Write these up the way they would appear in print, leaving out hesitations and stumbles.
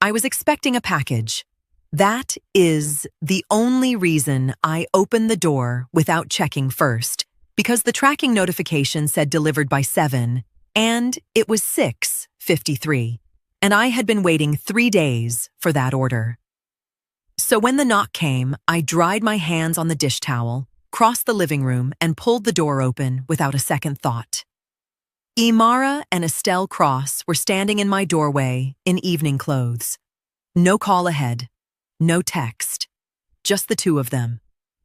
I was expecting a package. That is the only reason I opened the door without checking first, because the tracking notification said delivered by 7, and it was 6:53, and I had been waiting 3 days for that order. So when the knock came, I dried my hands on the dish towel, crossed the living room, and pulled the door open without a second thought. Imara and Estelle Cross were standing in my doorway in evening clothes. No call ahead, no text, just the two of them,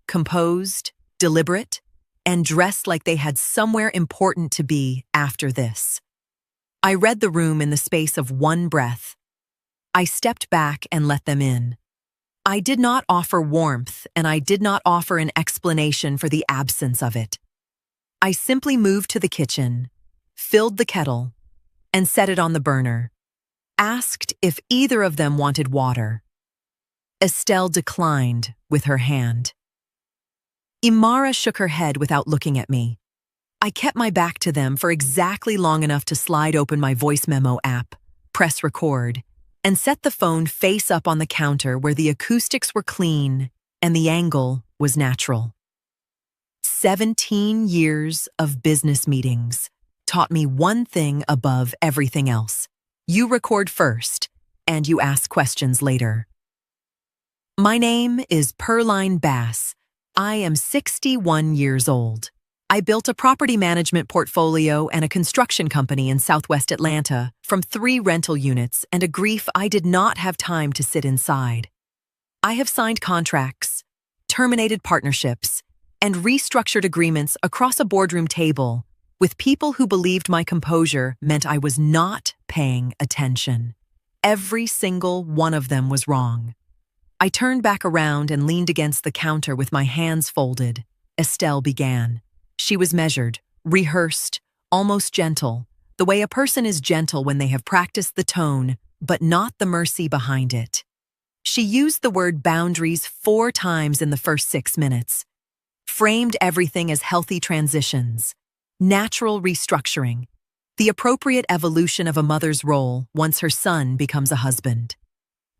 composed, deliberate, and dressed like they had somewhere important to be after this. I read the room in the space of one breath. I stepped back and let them in. I did not offer warmth, and I did not offer an explanation for the absence of it. I simply moved to the kitchen, filled the kettle, and set it on the burner, asked if either of them wanted water. Estelle declined with her hand. Imara shook her head without looking at me. I kept my back to them for exactly long enough to slide open my voice memo app, press record, and set the phone face up on the counter where the acoustics were clean and the angle was natural. 17 years of business meetings taught me one thing above everything else. You record first, and you ask questions later. My name is Perline Bass. I am 61 years old. I built a property management portfolio and a construction company in Southwest Atlanta from 3 rental units and a grief I did not have time to sit inside. I have signed contracts, terminated partnerships, and restructured agreements across a boardroom table with people who believed my composure meant I was not paying attention. Every single one of them was wrong. I turned back around and leaned against the counter with my hands folded. Estelle began. She was measured, rehearsed, almost gentle, the way a person is gentle when they have practiced the tone, but not the mercy behind it. She used the word boundaries 4 times in the first 6 minutes, framed everything as healthy transitions, natural restructuring, the appropriate evolution of a mother's role once her son becomes a husband.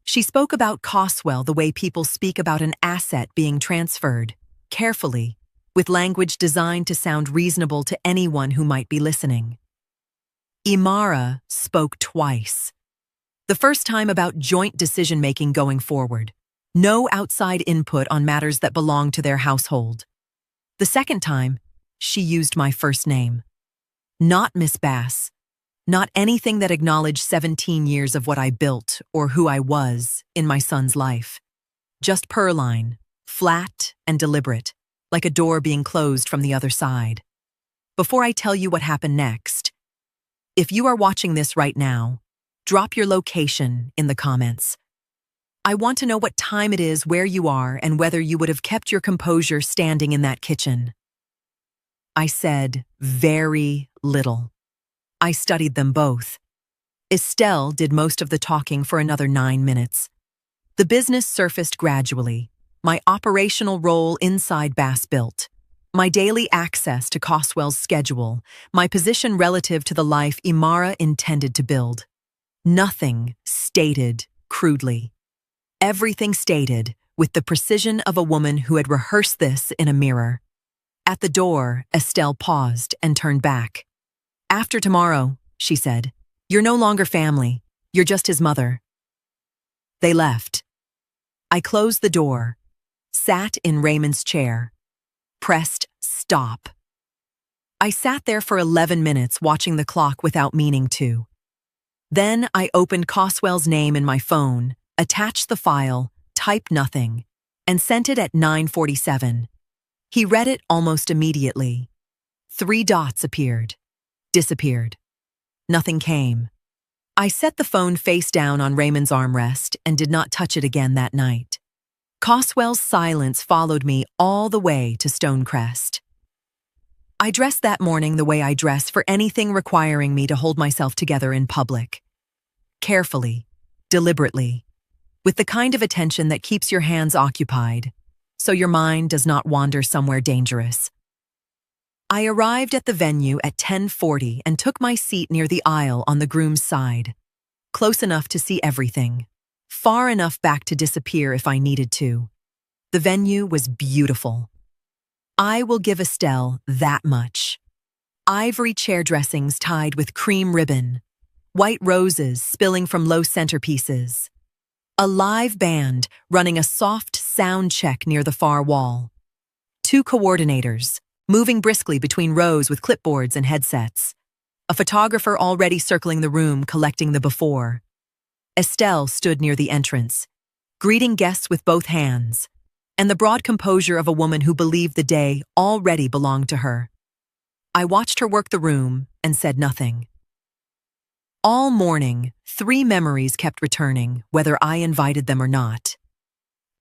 She spoke about Coswell the way people speak about an asset being transferred, carefully, with language designed to sound reasonable to anyone who might be listening. Imara spoke twice. The first time about joint decision-making going forward. No outside input on matters that belong to their household. The second time, she used my first name. Not Miss Bass. Not anything that acknowledged 17 years of what I built or who I was in my son's life. Just Perline, flat and deliberate, like a door being closed from the other side. Before I tell you what happened next, if you are watching this right now, drop your location in the comments. I want to know what time it is, where you are, and whether you would have kept your composure standing in that kitchen. I said very little. I studied them both. Estelle did most of the talking for another 9 minutes. The business surfaced gradually. My operational role inside Bass built, my daily access to Coswell's schedule, my position relative to the life Imara intended to build. Nothing stated crudely. Everything stated with the precision of a woman who had rehearsed this in a mirror. At the door, Estelle paused and turned back. "After tomorrow," she said, "you're no longer family. You're just his mother." They left. I closed the door, sat in Raymond's chair, pressed stop. I sat there for 11 minutes watching the clock without meaning to. Then I opened Coswell's name in my phone, attached the file, typed nothing, and sent it at 9:47. He read it almost immediately. 3 dots appeared, disappeared. Nothing came. I set the phone face down on Raymond's armrest and did not touch it again that night. Coswell's silence followed me all the way to Stonecrest. I dressed that morning the way I dress for anything requiring me to hold myself together in public. Carefully, deliberately, with the kind of attention that keeps your hands occupied, so your mind does not wander somewhere dangerous. I arrived at the venue at 10:40 and took my seat near the aisle on the groom's side, close enough to see everything. far enough back to disappear if I needed to. The venue was beautiful. I will give Estelle that much. Ivory chair dressings tied with cream ribbon, white roses spilling from low centerpieces, a live band running a soft sound check near the far wall, 2 coordinators moving briskly between rows with clipboards and headsets, a photographer already circling the room collecting the before. Estelle stood near the entrance, greeting guests with both hands, and the broad composure of a woman who believed the day already belonged to her. I watched her work the room and said nothing. All morning, 3 memories kept returning, whether I invited them or not.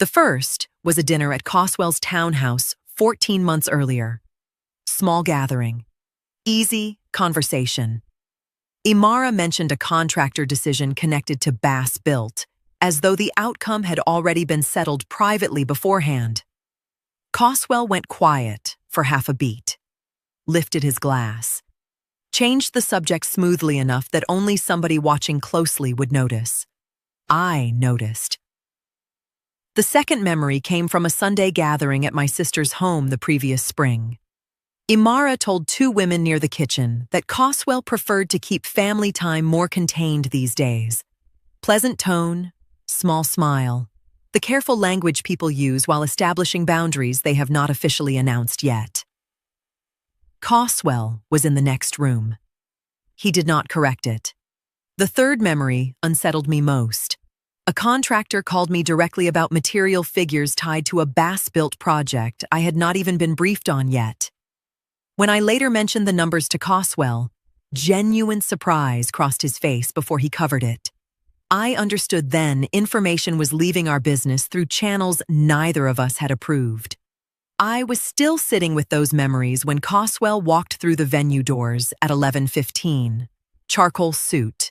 The first was a dinner at Coswell's townhouse 14 months earlier. Small gathering. Easy conversation. Imara mentioned a contractor decision connected to Bass Built, as though the outcome had already been settled privately beforehand. Coswell went quiet for half a beat, lifted his glass, changed the subject smoothly enough that only somebody watching closely would notice. I noticed. The second memory came from a Sunday gathering at my sister's home the previous spring. Imara told 2 women near the kitchen that Coswell preferred to keep family time more contained these days. Pleasant tone, small smile, the careful language people use while establishing boundaries they have not officially announced yet. Coswell was in the next room. He did not correct it. The third memory unsettled me most. A contractor called me directly about material figures tied to a Bass-built project I had not even been briefed on yet. When I later mentioned the numbers to Coswell, genuine surprise crossed his face before he covered it. I understood then information was leaving our business through channels neither of us had approved. I was still sitting with those memories when Coswell walked through the venue doors at 11:15. Charcoal suit,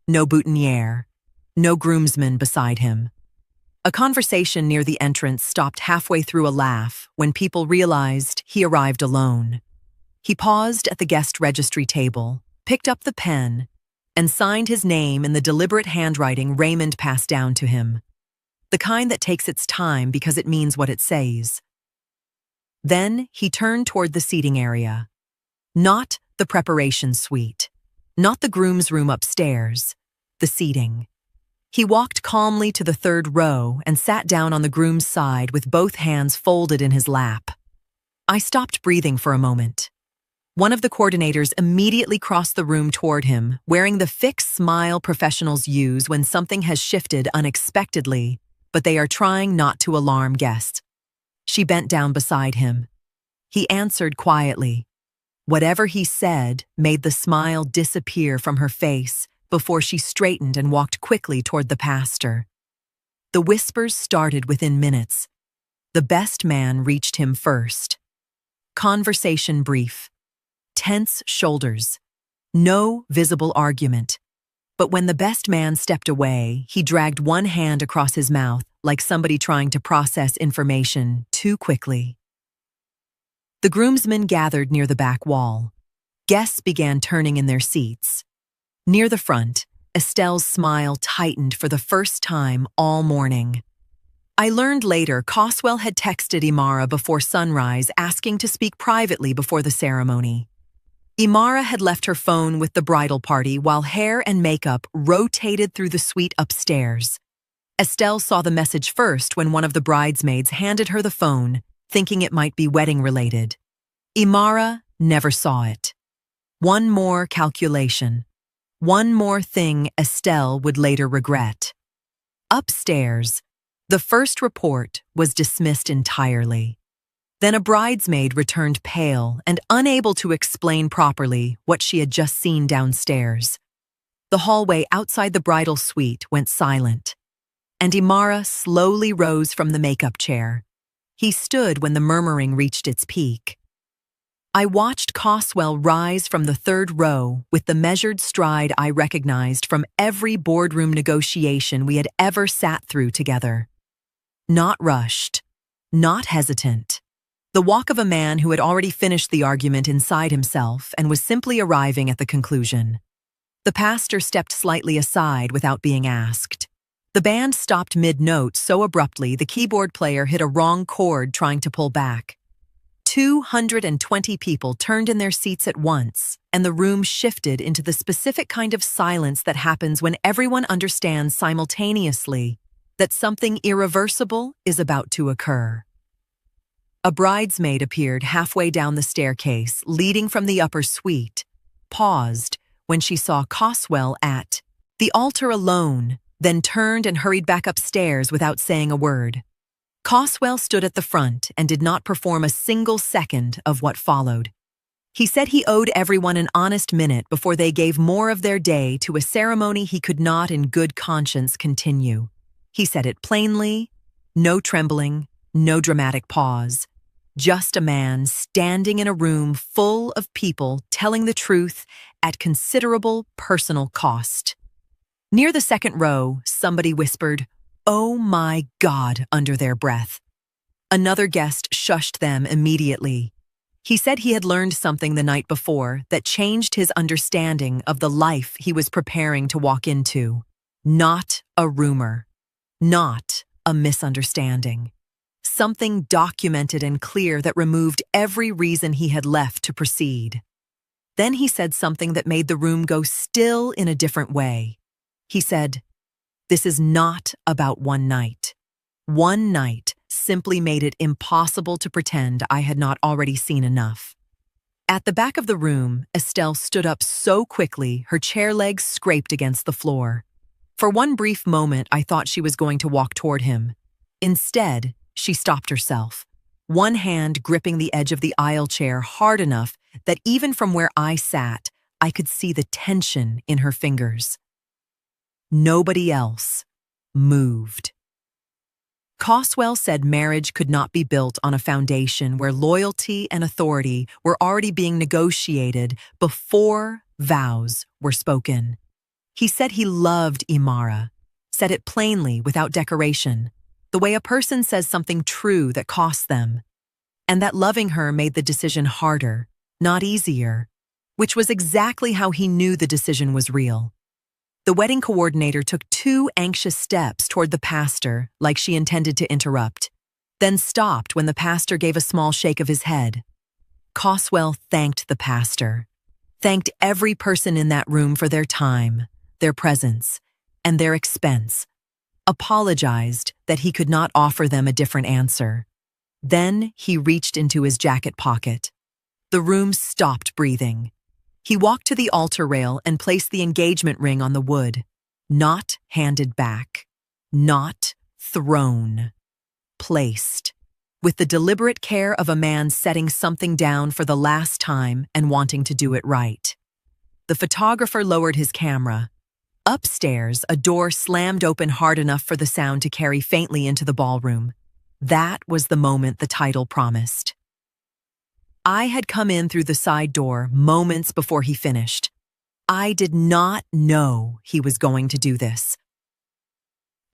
no boutonniere, no groomsman beside him. A conversation near the entrance stopped halfway through a laugh when people realized he arrived alone. He paused at the guest registry table, picked up the pen, and signed his name in the deliberate handwriting Raymond passed down to him. The kind that takes its time because it means what it says. Then he turned toward the seating area. Not the preparation suite, not the groom's room upstairs, the seating. He walked calmly to the 3rd row and sat down on the groom's side with both hands folded in his lap. I stopped breathing for a moment. One of the coordinators immediately crossed the room toward him, wearing the fixed smile professionals use when something has shifted unexpectedly, but they are trying not to alarm guests. She bent down beside him. He answered quietly. Whatever he said made the smile disappear from her face before she straightened and walked quickly toward the pastor. The whispers started within minutes. The best man reached him first. Conversation brief. Tense shoulders. No visible argument. But when the best man stepped away, he dragged one hand across his mouth like somebody trying to process information too quickly. The groomsmen gathered near the back wall. Guests began turning in their seats. Near the front, Estelle's smile tightened for the first time all morning. I learned later Coswell had texted Imara before sunrise asking to speak privately before the ceremony. Imara had left her phone with the bridal party while hair and makeup rotated through the suite upstairs. Estelle saw the message first when one of the bridesmaids handed her the phone, thinking it might be wedding-related. Imara never saw it. One more calculation. One more thing Estelle would later regret. Upstairs, the first report was dismissed entirely. Then a bridesmaid returned pale and unable to explain properly what she had just seen downstairs. The hallway outside the bridal suite went silent, and Imara slowly rose from the makeup chair. He stood when the murmuring reached its peak. I watched Coswell rise from the 3rd row with the measured stride I recognized from every boardroom negotiation we had ever sat through together. Not rushed, not hesitant. The walk of a man who had already finished the argument inside himself and was simply arriving at the conclusion. The pastor stepped slightly aside without being asked. The band stopped mid-note so abruptly the keyboard player hit a wrong chord trying to pull back. 220 people turned in their seats at once, and the room shifted into the specific kind of silence that happens when everyone understands simultaneously that something irreversible is about to occur. A bridesmaid appeared halfway down the staircase, leading from the upper suite, paused when she saw Coswell at the altar alone, then turned and hurried back upstairs without saying a word. Coswell stood at the front and did not perform a single second of what followed. He said he owed everyone an honest minute before they gave more of their day to a ceremony he could not in good conscience continue. He said it plainly, no trembling, no dramatic pause. Just a man standing in a room full of people telling the truth at considerable personal cost. Near the second row, somebody whispered, "Oh my God," under their breath. Another guest shushed them immediately. He said he had learned something the night before that changed his understanding of the life he was preparing to walk into. Not a rumor. Not a misunderstanding. Something documented and clear that removed every reason he had left to proceed. Then he said something that made the room go still in a different way. He said, "This is not about one night. One night simply made it impossible to pretend I had not already seen enough." At the back of the room, Estelle stood up so quickly her chair legs scraped against the floor. For one brief moment, I thought she was going to walk toward him. Instead, she stopped herself, one hand gripping the edge of the aisle chair hard enough that even from where I sat, I could see the tension in her fingers. Nobody else moved. Coswell said marriage could not be built on a foundation where loyalty and authority were already being negotiated before vows were spoken. He said he loved Imara, said it plainly without decoration, the way a person says something true that costs them, and that loving her made the decision harder, not easier, which was exactly how he knew the decision was real. The wedding coordinator took 2 anxious steps toward the pastor, like she intended to interrupt, then stopped when the pastor gave a small shake of his head. Coswell thanked the pastor, thanked every person in that room for their time, their presence, and their expense, apologized that he could not offer them a different answer. Then he reached into his jacket pocket. The room stopped breathing. He walked to the altar rail and placed the engagement ring on the wood. Not handed back. Not thrown. Placed. With the deliberate care of a man setting something down for the last time and wanting to do it right. The photographer lowered his camera. Upstairs, a door slammed open hard enough for the sound to carry faintly into the ballroom. That was the moment the title promised. I had come in through the side door moments before he finished. I did not know he was going to do this.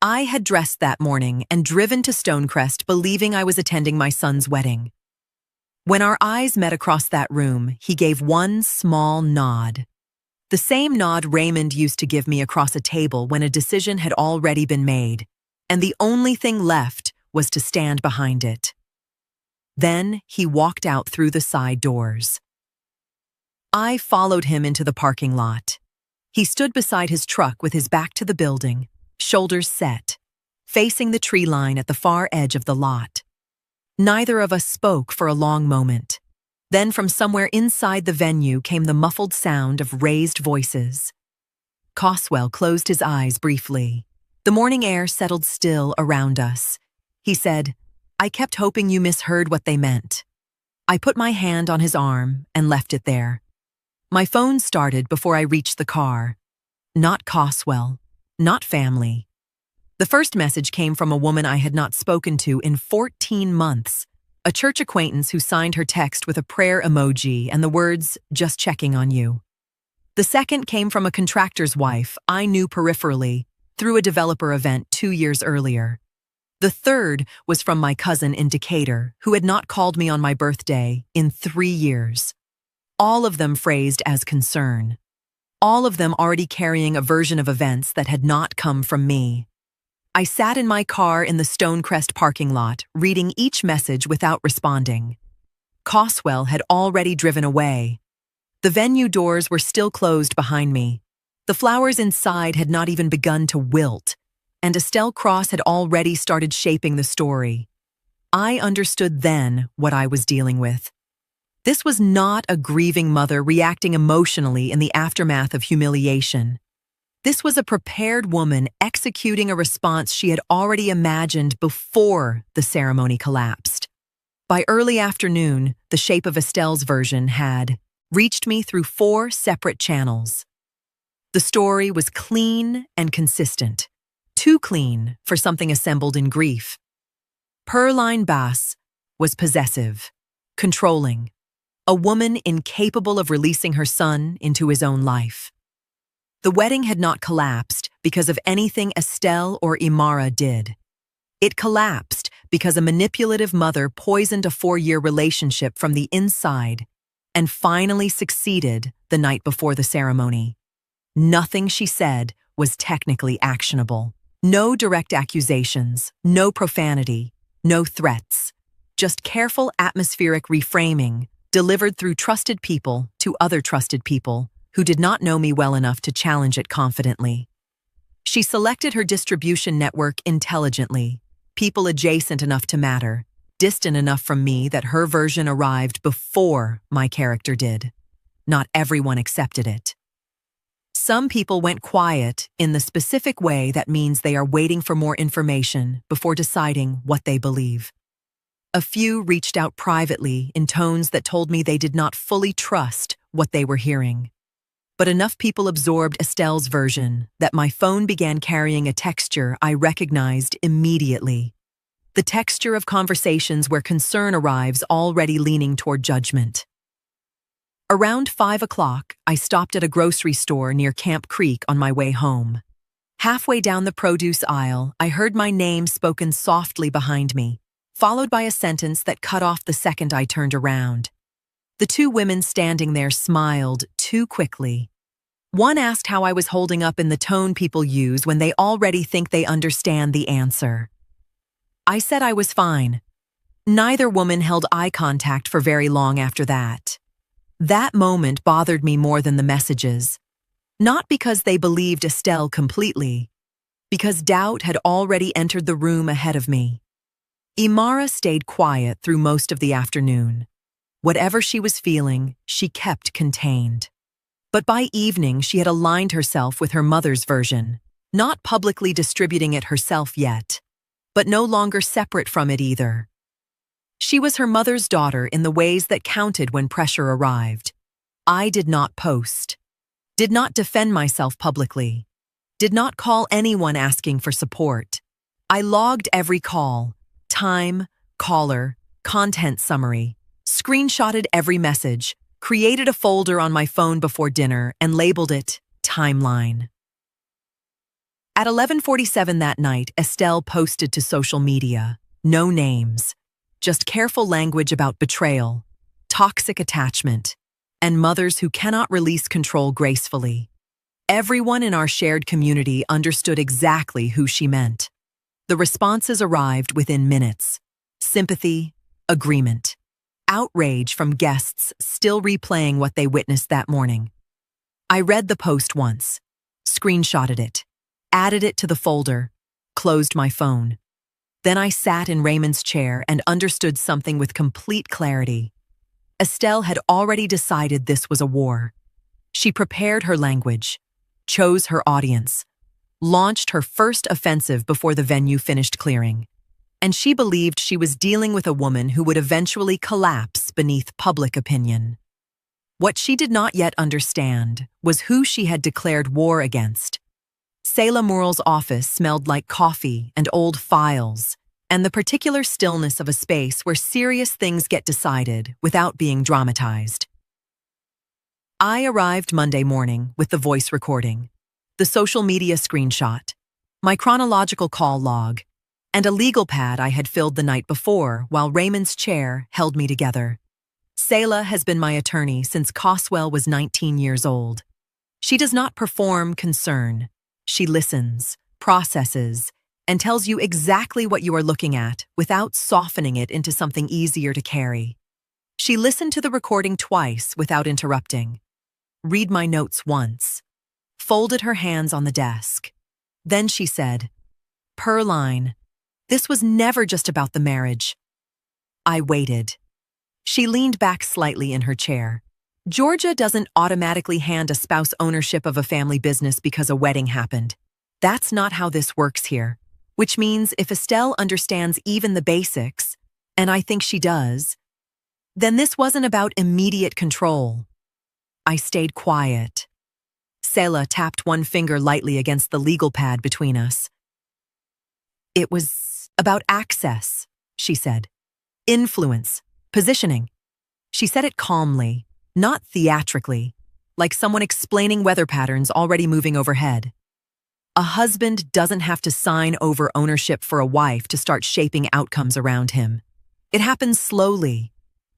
I had dressed that morning and driven to Stonecrest believing I was attending my son's wedding. When our eyes met across that room, he gave one small nod. The same nod Raymond used to give me across a table when a decision had already been made, and the only thing left was to stand behind it. Then he walked out through the side doors. I followed him into the parking lot. He stood beside his truck with his back to the building, shoulders set, facing the tree line at the far edge of the lot. Neither of us spoke for a long moment. Then from somewhere inside the venue came the muffled sound of raised voices. Coswell closed his eyes briefly. The morning air settled still around us. He said, "I kept hoping you misheard what they meant." I put my hand on his arm and left it there. My phone started before I reached the car. Not Coswell, not family. The first message came from a woman I had not spoken to in 14 months, a church acquaintance who signed her text with a prayer emoji and the words, "Just checking on you." The second came from a contractor's wife I knew peripherally through a developer event 2 years earlier. The third was from my cousin in Decatur, who had not called me on my birthday in 3 years. All of them phrased as concern. All of them already carrying a version of events that had not come from me. I sat in my car in the Stonecrest parking lot, reading each message without responding. Coswell had already driven away. The venue doors were still closed behind me. The flowers inside had not even begun to wilt, and Estelle Cross had already started shaping the story. I understood then what I was dealing with. This was not a grieving mother reacting emotionally in the aftermath of humiliation. This was a prepared woman executing a response she had already imagined before the ceremony collapsed. By early afternoon, the shape of Estelle's version had reached me through 4 separate channels. The story was clean and consistent, too clean for something assembled in grief. Perline Bass was possessive, controlling, a woman incapable of releasing her son into his own life. The wedding had not collapsed because of anything Estelle or Imara did. It collapsed because a manipulative mother poisoned a 4-year relationship from the inside and finally succeeded the night before the ceremony. Nothing she said was technically actionable. No direct accusations, no profanity, no threats. Just careful atmospheric reframing delivered through trusted people to other trusted people who did not know me well enough to challenge it confidently. She selected her distribution network intelligently, people adjacent enough to matter, distant enough from me that her version arrived before my character did. Not everyone accepted it. Some people went quiet in the specific way that means they are waiting for more information before deciding what they believe. A few reached out privately in tones that told me they did not fully trust what they were hearing. But enough people absorbed Estelle's version that my phone began carrying a texture I recognized immediately. The texture of conversations where concern arrives already leaning toward judgment. Around 5 o'clock, I stopped at a grocery store near Camp Creek on my way home. Halfway down the produce aisle, I heard my name spoken softly behind me, followed by a sentence that cut off the second I turned around. The 2 women standing there smiled too quickly. One asked how I was holding up in the tone people use when they already think they understand the answer. I said I was fine. Neither woman held eye contact for very long after that. That moment bothered me more than the messages. Not because they believed Estelle completely, because doubt had already entered the room ahead of me. Imara stayed quiet through most of the afternoon. Whatever she was feeling, she kept contained. But by evening, she had aligned herself with her mother's version, not publicly distributing it herself yet, but no longer separate from it either. She was her mother's daughter in the ways that counted when pressure arrived. I did not post, did not defend myself publicly, did not call anyone asking for support. I logged every call, time, caller, content summary, screenshotted every message, created a folder on my phone before dinner, and labeled it Timeline. At 11:47 that night, Estelle posted to social media, no names, just careful language about betrayal, toxic attachment, and mothers who cannot release control gracefully. Everyone in our shared community understood exactly who she meant. The responses arrived within minutes. Sympathy, agreement, outrage from guests still replaying what they witnessed that morning. I read the post once, screenshotted it, added it to the folder, closed my phone. Then I sat in Raymond's chair and understood something with complete clarity. Estelle had already decided this was a war. She prepared her language, chose her audience, launched her first offensive before the venue finished clearing. And she believed she was dealing with a woman who would eventually collapse beneath public opinion. What she did not yet understand was who she had declared war against. Selah Murrell's office smelled like coffee and old files, and the particular stillness of a space where serious things get decided without being dramatized. I arrived Monday morning with the voice recording, the social media screenshot, my chronological call log, and a legal pad I had filled the night before while Raymond's chair held me together. Selah has been my attorney since Coswell was 19 years old. She does not perform concern. She listens, processes, and tells you exactly what you are looking at without softening it into something easier to carry. She listened to the recording twice without interrupting, read my notes once, folded her hands on the desk. Then she said, per line, "This was never just about the marriage." I waited. She leaned back slightly in her chair. Georgia doesn't automatically hand a spouse ownership of a family business because a wedding happened. That's not how this works here, which means if Estelle understands even the basics, and I think she does, then this wasn't about immediate control. I stayed quiet. Selah tapped one finger lightly against the legal pad between us. It was about access, she said. Influence, positioning. She said it calmly, not theatrically, like someone explaining weather patterns already moving overhead. A husband doesn't have to sign over ownership for a wife to start shaping outcomes around him. It happens slowly.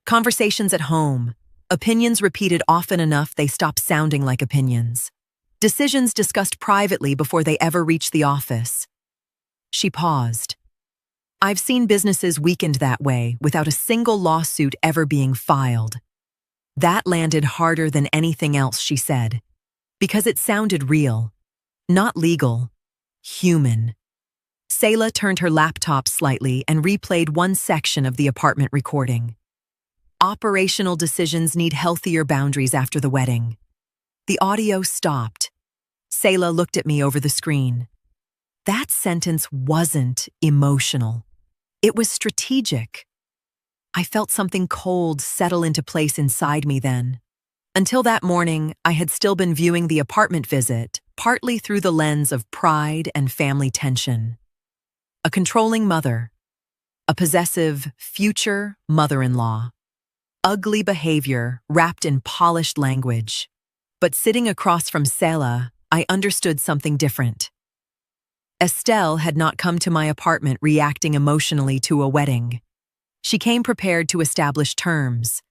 Conversations at home, opinions repeated often enough they stop sounding like opinions. Decisions discussed privately before they ever reach the office. She paused. I've seen businesses weakened that way without a single lawsuit ever being filed. That landed harder than anything else, she said, because it sounded real, not legal, human. Selah turned her laptop slightly and replayed one section of the apartment recording. Operational decisions need healthier boundaries after the wedding. The audio stopped. Selah looked at me over the screen. That sentence wasn't emotional. It was strategic. I felt something cold settle into place inside me then. Until that morning, I had still been viewing the apartment visit partly through the lens of pride and family tension. A controlling mother, a possessive future mother-in-law, ugly behavior wrapped in polished language. But sitting across from Selah, I understood something different. Estelle had not come to my apartment reacting emotionally to a wedding. She came prepared to establish terms.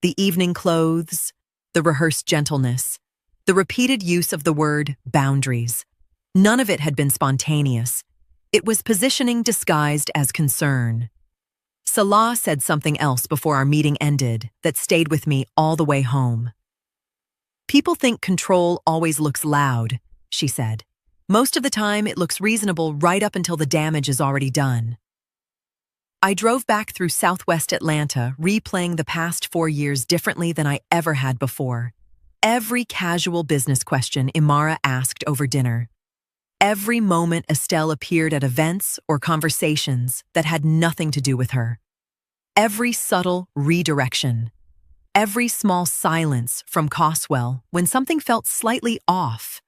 The evening clothes, the rehearsed gentleness, the repeated use of the word boundaries. None of it had been spontaneous. It was positioning disguised as concern. Salah said something else before our meeting ended that stayed with me all the way home. People think control always looks loud, she said. Most of the time, it looks reasonable right up until the damage is already done. I drove back through Southwest Atlanta, replaying the past 4 years differently than I ever had before. Every casual business question Imara asked over dinner. Every moment Estelle appeared at events or conversations that had nothing to do with her. Every subtle redirection. Every small silence from Coswell when something felt slightly off,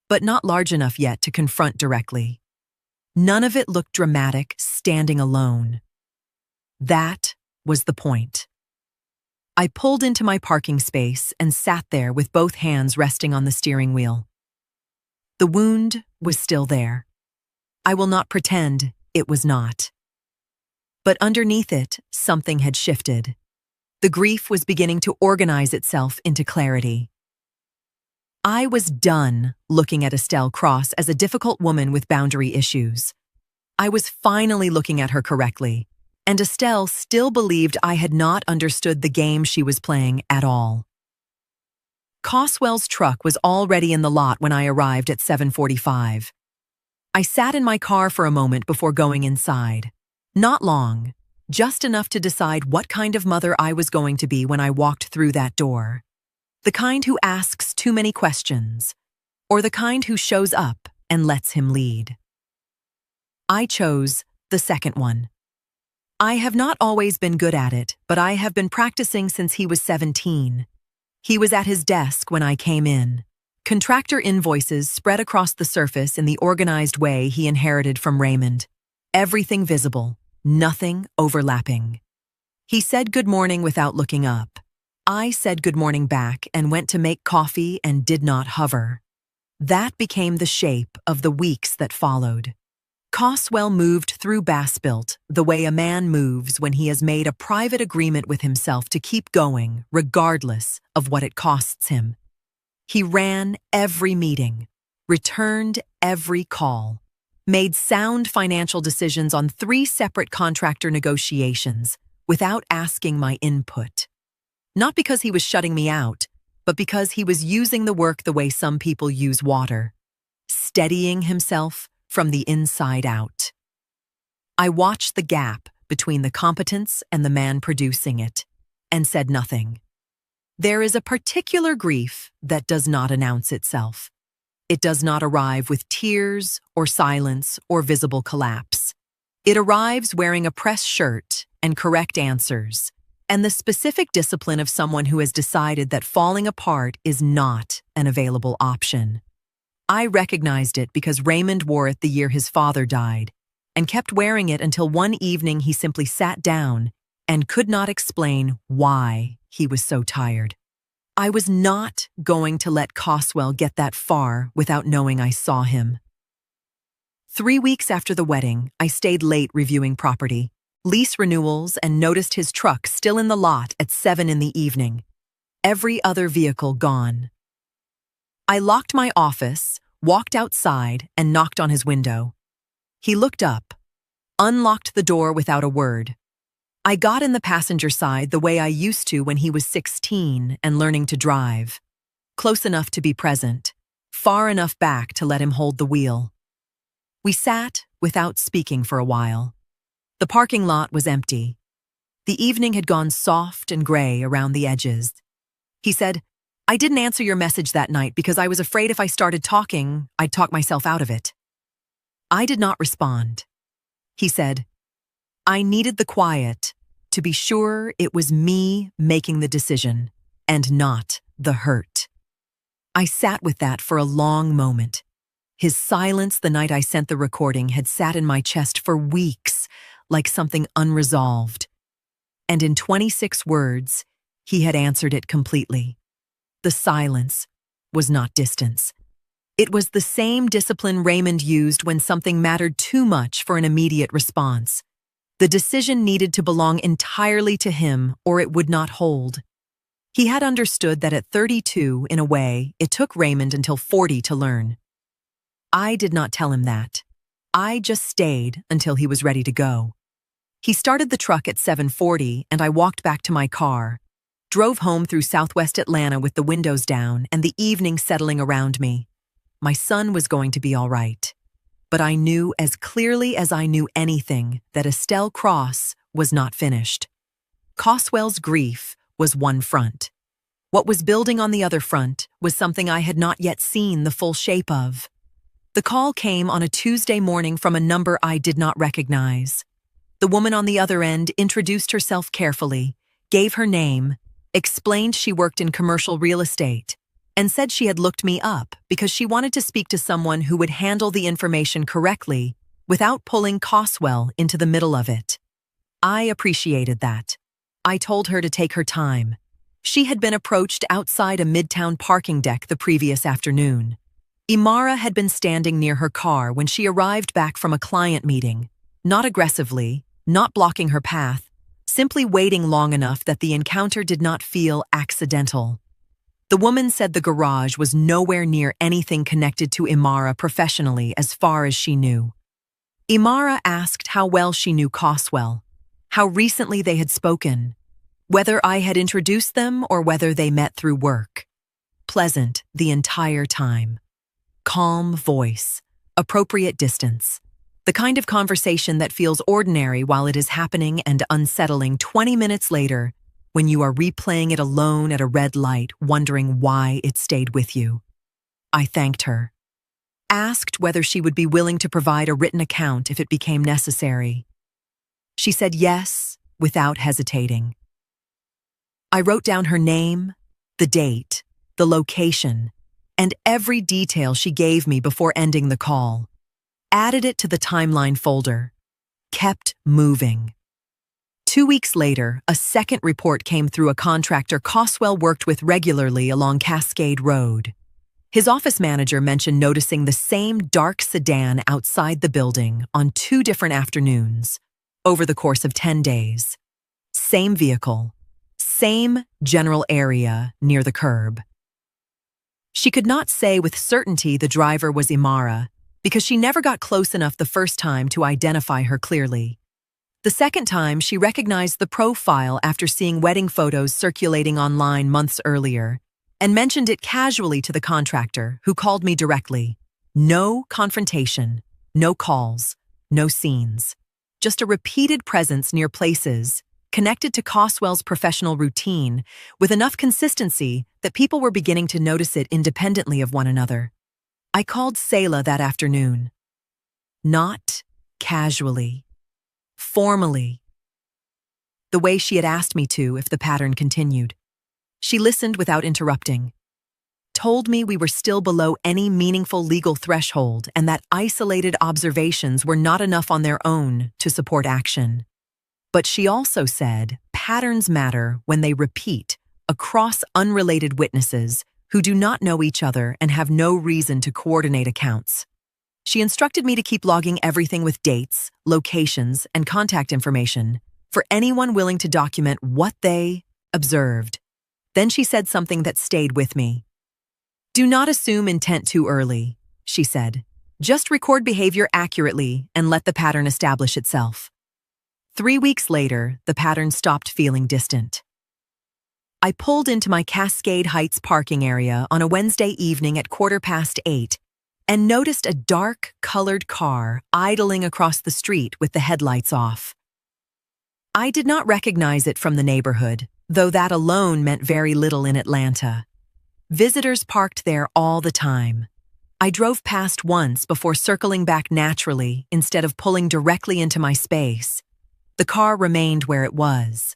but not large enough yet to confront directly. None of it looked dramatic, standing alone. That was the point. I pulled into my parking space and sat there with both hands resting on the steering wheel. The wound was still there. I will not pretend it was not. But underneath it, something had shifted. The grief was beginning to organize itself into clarity. I was done looking at Estelle Cross as a difficult woman with boundary issues. I was finally looking at her correctly, and Estelle still believed I had not understood the game she was playing at all. Coswell's truck was already in the lot when I arrived at 7:45. I sat in my car for a moment before going inside. Not long, just enough to decide what kind of mother I was going to be when I walked through that door. The kind who asks too many questions, or the kind who shows up and lets him lead. I chose the second one. I have not always been good at it, but I have been practicing since he was 17. He was at his desk when I came in. Contractor invoices spread across the surface in the organized way he inherited from Raymond. Everything visible, nothing overlapping. He said good morning without looking up. I said good morning back and went to make coffee and did not hover. That became the shape of the weeks that followed. Coswell moved through Bassbuilt the way a man moves when he has made a private agreement with himself to keep going regardless of what it costs him. He ran every meeting, returned every call, made sound financial decisions on 3 separate contractor negotiations without asking my input. Not because he was shutting me out, but because he was using the work the way some people use water, steadying himself from the inside out. I watched the gap between the competence and the man producing it, and said nothing. There is a particular grief that does not announce itself. It does not arrive with tears or silence or visible collapse. It arrives wearing a press shirt and correct answers, and the specific discipline of someone who has decided that falling apart is not an available option. I recognized it because Raymond wore it the year his father died, and kept wearing it until one evening he simply sat down and could not explain why he was so tired. I was not going to let Coswell get that far without knowing I saw him. 3 weeks after the wedding, I stayed late reviewing property, lease renewals, and noticed his truck still in the lot at 7 in the evening. Every other vehicle gone. I locked my office, walked outside, and knocked on his window. He looked up, unlocked the door without a word. I got in the passenger side the way I used to when he was 16 and learning to drive. Close enough to be present, far enough back to let him hold the wheel. We sat without speaking for a while. The parking lot was empty. The evening had gone soft and gray around the edges. He said, "I didn't answer your message that night because I was afraid if I started talking, I'd talk myself out of it." I did not respond. He said, "I needed the quiet to be sure it was me making the decision and not the hurt." I sat with that for a long moment. His silence the night I sent the recording had sat in my chest for weeks, like something unresolved. And in 26 words, he had answered it completely. The silence was not distance. It was the same discipline Raymond used when something mattered too much for an immediate response. The decision needed to belong entirely to him, or it would not hold. He had understood that at 32, in a way, it took Raymond until 40 to learn. I did not tell him that. I just stayed until he was ready to go. He started the truck at 7:40, and I walked back to my car, drove home through Southwest Atlanta with the windows down and the evening settling around me. My son was going to be all right. But I knew as clearly as I knew anything that Estelle Cross was not finished. Coswell's grief was one front. What was building on the other front was something I had not yet seen the full shape of. The call came on a Tuesday morning from a number I did not recognize. The woman on the other end introduced herself carefully, gave her name, explained she worked in commercial real estate, and said she had looked me up because she wanted to speak to someone who would handle the information correctly without pulling Coswell into the middle of it. I appreciated that. I told her to take her time. She had been approached outside a midtown parking deck the previous afternoon. Imara had been standing near her car when she arrived back from a client meeting, not aggressively, not blocking her path, simply waiting long enough that the encounter did not feel accidental. The woman said the garage was nowhere near anything connected to Imara professionally as far as she knew. Imara asked how well she knew Coswell, how recently they had spoken, whether I had introduced them or whether they met through work. Pleasant the entire time. Calm voice, appropriate distance. The kind of conversation that feels ordinary while it is happening and unsettling 20 minutes later when you are replaying it alone at a red light, wondering why it stayed with you. I thanked her. Asked whether she would be willing to provide a written account if it became necessary. She said yes, without hesitating. I wrote down her name, the date, the location, and every detail she gave me before ending the call. Added it to the timeline folder. Kept moving. 2 weeks later, a second report came through a contractor Coswell worked with regularly along Cascade Road. His office manager mentioned noticing the same dark sedan outside the building on 2 different afternoons over the course of 10 days. Same vehicle, same general area near the curb. She could not say with certainty the driver was Imara because she never got close enough the first time to identify her clearly. The second time, she recognized the profile after seeing wedding photos circulating online months earlier and mentioned it casually to the contractor, who called me directly. No confrontation, no calls, no scenes. Just a repeated presence near places connected to Coswell's professional routine with enough consistency that people were beginning to notice it independently of one another. I called Selah that afternoon. Not casually. Formally. The way she had asked me to if the pattern continued. She listened without interrupting. Told me we were still below any meaningful legal threshold and that isolated observations were not enough on their own to support action. But she also said patterns matter when they repeat across unrelated witnesses who do not know each other and have no reason to coordinate accounts. She instructed me to keep logging everything with dates, locations, and contact information for anyone willing to document what they observed. Then she said something that stayed with me. Do not assume intent too early, she said. Just record behavior accurately and let the pattern establish itself. 3 weeks later, the pattern stopped feeling distant. I pulled into my Cascade Heights parking area on a Wednesday evening at 8:15 and noticed a dark, colored car idling across the street with the headlights off. I did not recognize it from the neighborhood, though that alone meant very little in Atlanta. Visitors parked there all the time. I drove past once before circling back naturally instead of pulling directly into my space. The car remained where it was.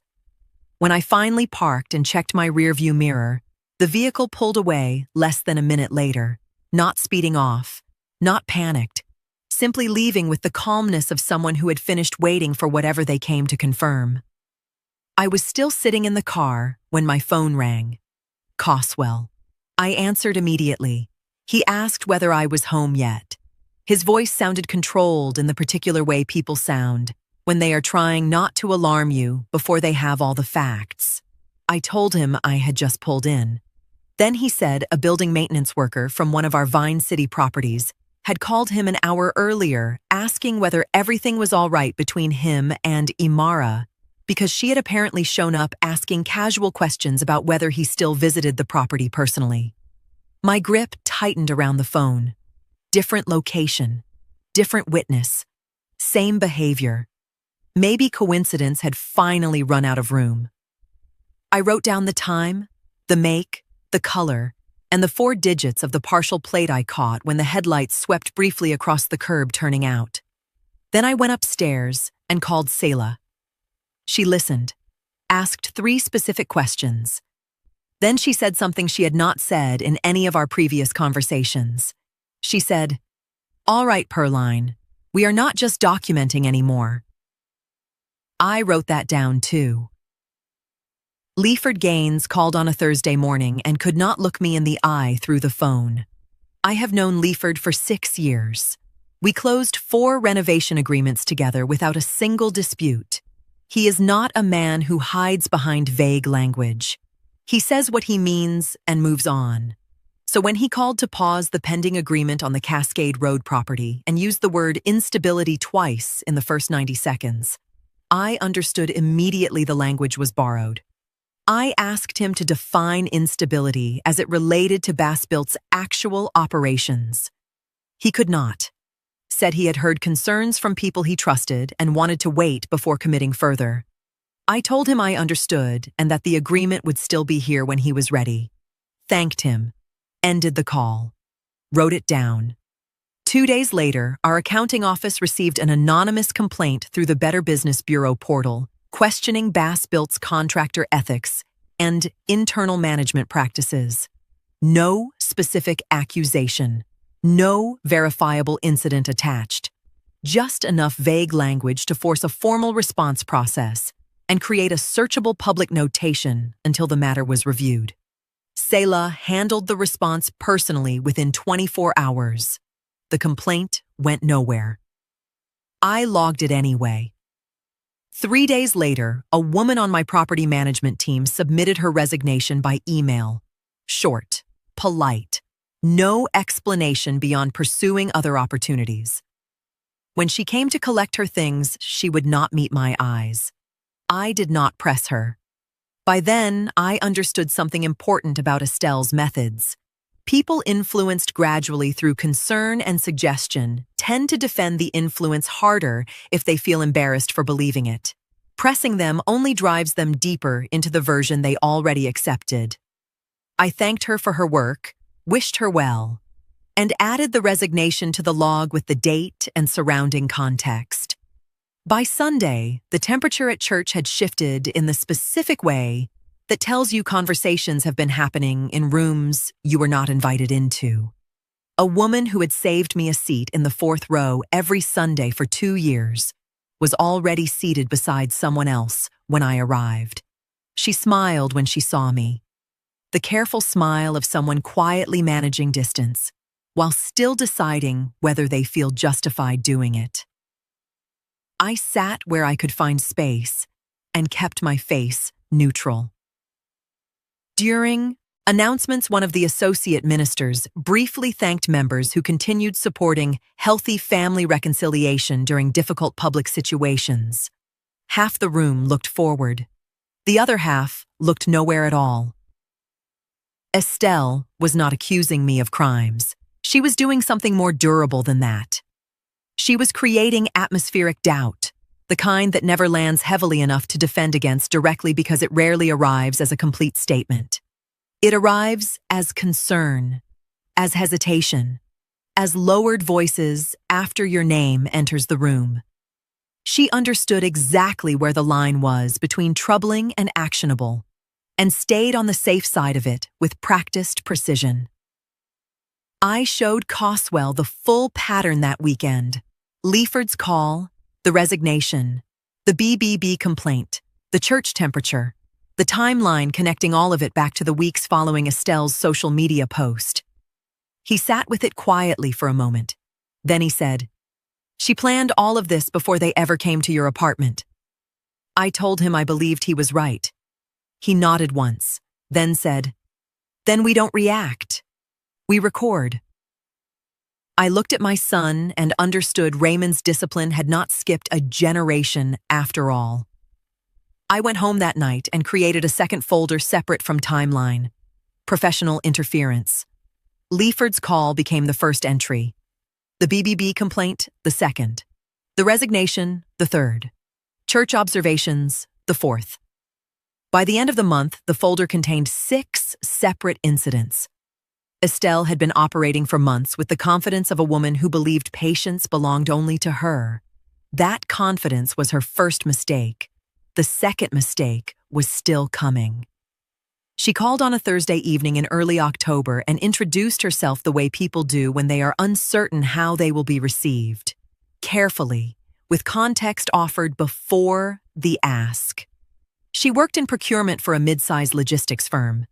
When I finally parked and checked my rearview mirror, the vehicle pulled away less than a minute later, not speeding off, not panicked, simply leaving with the calmness of someone who had finished waiting for whatever they came to confirm. I was still sitting in the car when my phone rang. Coswell. I answered immediately. He asked whether I was home yet. His voice sounded controlled in the particular way people sound when they are trying not to alarm you before they have all the facts. I told him I had just pulled in. Then he said a building maintenance worker from one of our Vine City properties had called him an hour earlier asking whether everything was all right between him and Imara, because she had apparently shown up asking casual questions about whether he still visited the property personally. My grip tightened around the phone. Different location, different witness, same behavior. Maybe coincidence had finally run out of room. I wrote down the time, the make, the color, and the 4 digits of the partial plate I caught when the headlights swept briefly across the curb turning out. Then I went upstairs and called Selah. She listened, asked 3 specific questions. Then she said something she had not said in any of our previous conversations. She said, "All right, Perline, we are not just documenting anymore." I wrote that down too. Leaford Gaines called on a Thursday morning and could not look me in the eye through the phone. I have known Leaford for 6 years. We closed 4 renovation agreements together without a single dispute. He is not a man who hides behind vague language. He says what he means and moves on. So when he called to pause the pending agreement on the Cascade Road property and used the word instability twice in the first 90 seconds, I understood immediately the language was borrowed. I asked him to define instability as it related to Bass-Built's actual operations. He could not. Said he had heard concerns from people he trusted and wanted to wait before committing further. I told him I understood and that the agreement would still be here when he was ready. Thanked him. Ended the call. Wrote it down. 2 days later, our accounting office received an anonymous complaint through the Better Business Bureau portal, questioning Bass-Built's contractor ethics and internal management practices. No specific accusation. No verifiable incident attached. Just enough vague language to force a formal response process and create a searchable public notation until the matter was reviewed. Selah handled the response personally within 24 hours. The complaint went nowhere. I logged it anyway. 3 days later, a woman on my property management team submitted her resignation by email. Short, polite, No explanation beyond pursuing other opportunities. When she came to collect her things, she would not meet my eyes. I did not press her. By then, I understood something important about Estelle's methods. People influenced gradually through concern and suggestion tend to defend the influence harder if they feel embarrassed for believing it. Pressing them only drives them deeper into the version they already accepted. I thanked her for her work, wished her well, and added the resignation to the log with the date and surrounding context. By Sunday, the temperature at church had shifted in the specific way that tells you conversations have been happening in rooms you were not invited into. A woman who had saved me a seat in the 4th row every Sunday for 2 years was already seated beside someone else when I arrived. She smiled when she saw me. The careful smile of someone quietly managing distance, while still deciding whether they feel justified doing it. I sat where I could find space and kept my face neutral. During announcements, one of the associate ministers briefly thanked members who continued supporting healthy family reconciliation during difficult public situations. Half the room looked forward. The other half looked nowhere at all. Estelle was not accusing me of crimes. She was doing something more durable than that. She was creating atmospheric doubt, the kind that never lands heavily enough to defend against directly because it rarely arrives as a complete statement. It arrives as concern, as hesitation, as lowered voices after your name enters the room. She understood exactly where the line was between troubling and actionable, and stayed on the safe side of it with practiced precision. I showed Coswell the full pattern that weekend: Leaford's call, the resignation, the BBB complaint, the church temperature, the timeline connecting all of it back to the weeks following Estelle's social media post. He sat with it quietly for a moment. Then he said, "She planned all of this before they ever came to your apartment." I told him I believed he was right. He nodded once, then said, "Then we don't react. We record." I looked at my son and understood Raymond's discipline had not skipped a generation after all. I went home that night and created a second folder separate from timeline: professional interference. Leaford's call became the first entry, the BBB complaint the second, the resignation the third, church observations the fourth. By the end of the month, the folder contained 6 separate incidents. Estelle had been operating for months with the confidence of a woman who believed patience belonged only to her. That confidence was her first mistake. The second mistake was still coming. She called on a Thursday evening in early October and introduced herself the way people do when they are uncertain how they will be received. Carefully, with context offered before the ask. She worked in procurement for a mid-sized logistics firm.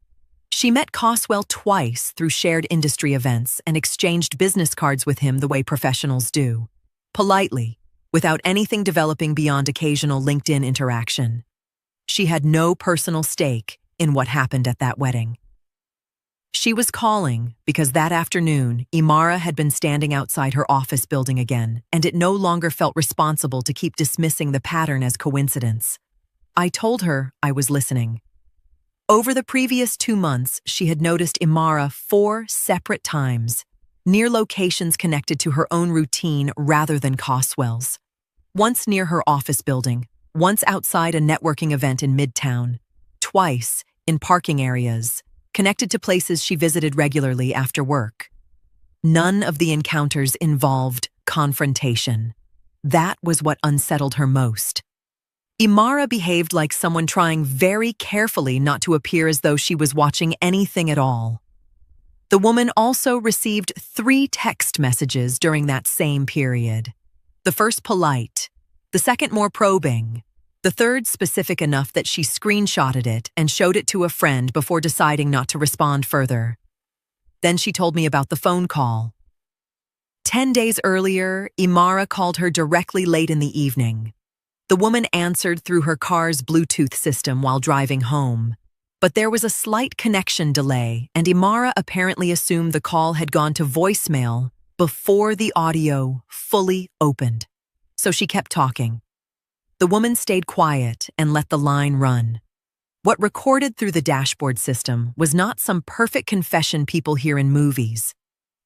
She met Coswell twice through shared industry events and exchanged business cards with him the way professionals do. Politely, without anything developing beyond occasional LinkedIn interaction. She had no personal stake in what happened at that wedding. She was calling because that afternoon, Imara had been standing outside her office building again, and it no longer felt responsible to keep dismissing the pattern as coincidence. I told her I was listening. Over the previous 2 months, she had noticed Imara 4 separate times, near locations connected to her own routine rather than Coswell's. Once near her office building, once outside a networking event in Midtown, twice in parking areas, connected to places she visited regularly after work. None of the encounters involved confrontation. That was what unsettled her most. Imara behaved like someone trying very carefully not to appear as though she was watching anything at all. The woman also received 3 text messages during that same period. The first polite, the second more probing, the third specific enough that she screenshotted it and showed it to a friend before deciding not to respond further. Then she told me about the phone call. 10 days earlier, Imara called her directly late in the evening. The woman answered through her car's Bluetooth system while driving home. But there was a slight connection delay, and Imara apparently assumed the call had gone to voicemail before the audio fully opened. So she kept talking. The woman stayed quiet and let the line run. What recorded through the dashboard system was not some perfect confession people hear in movies.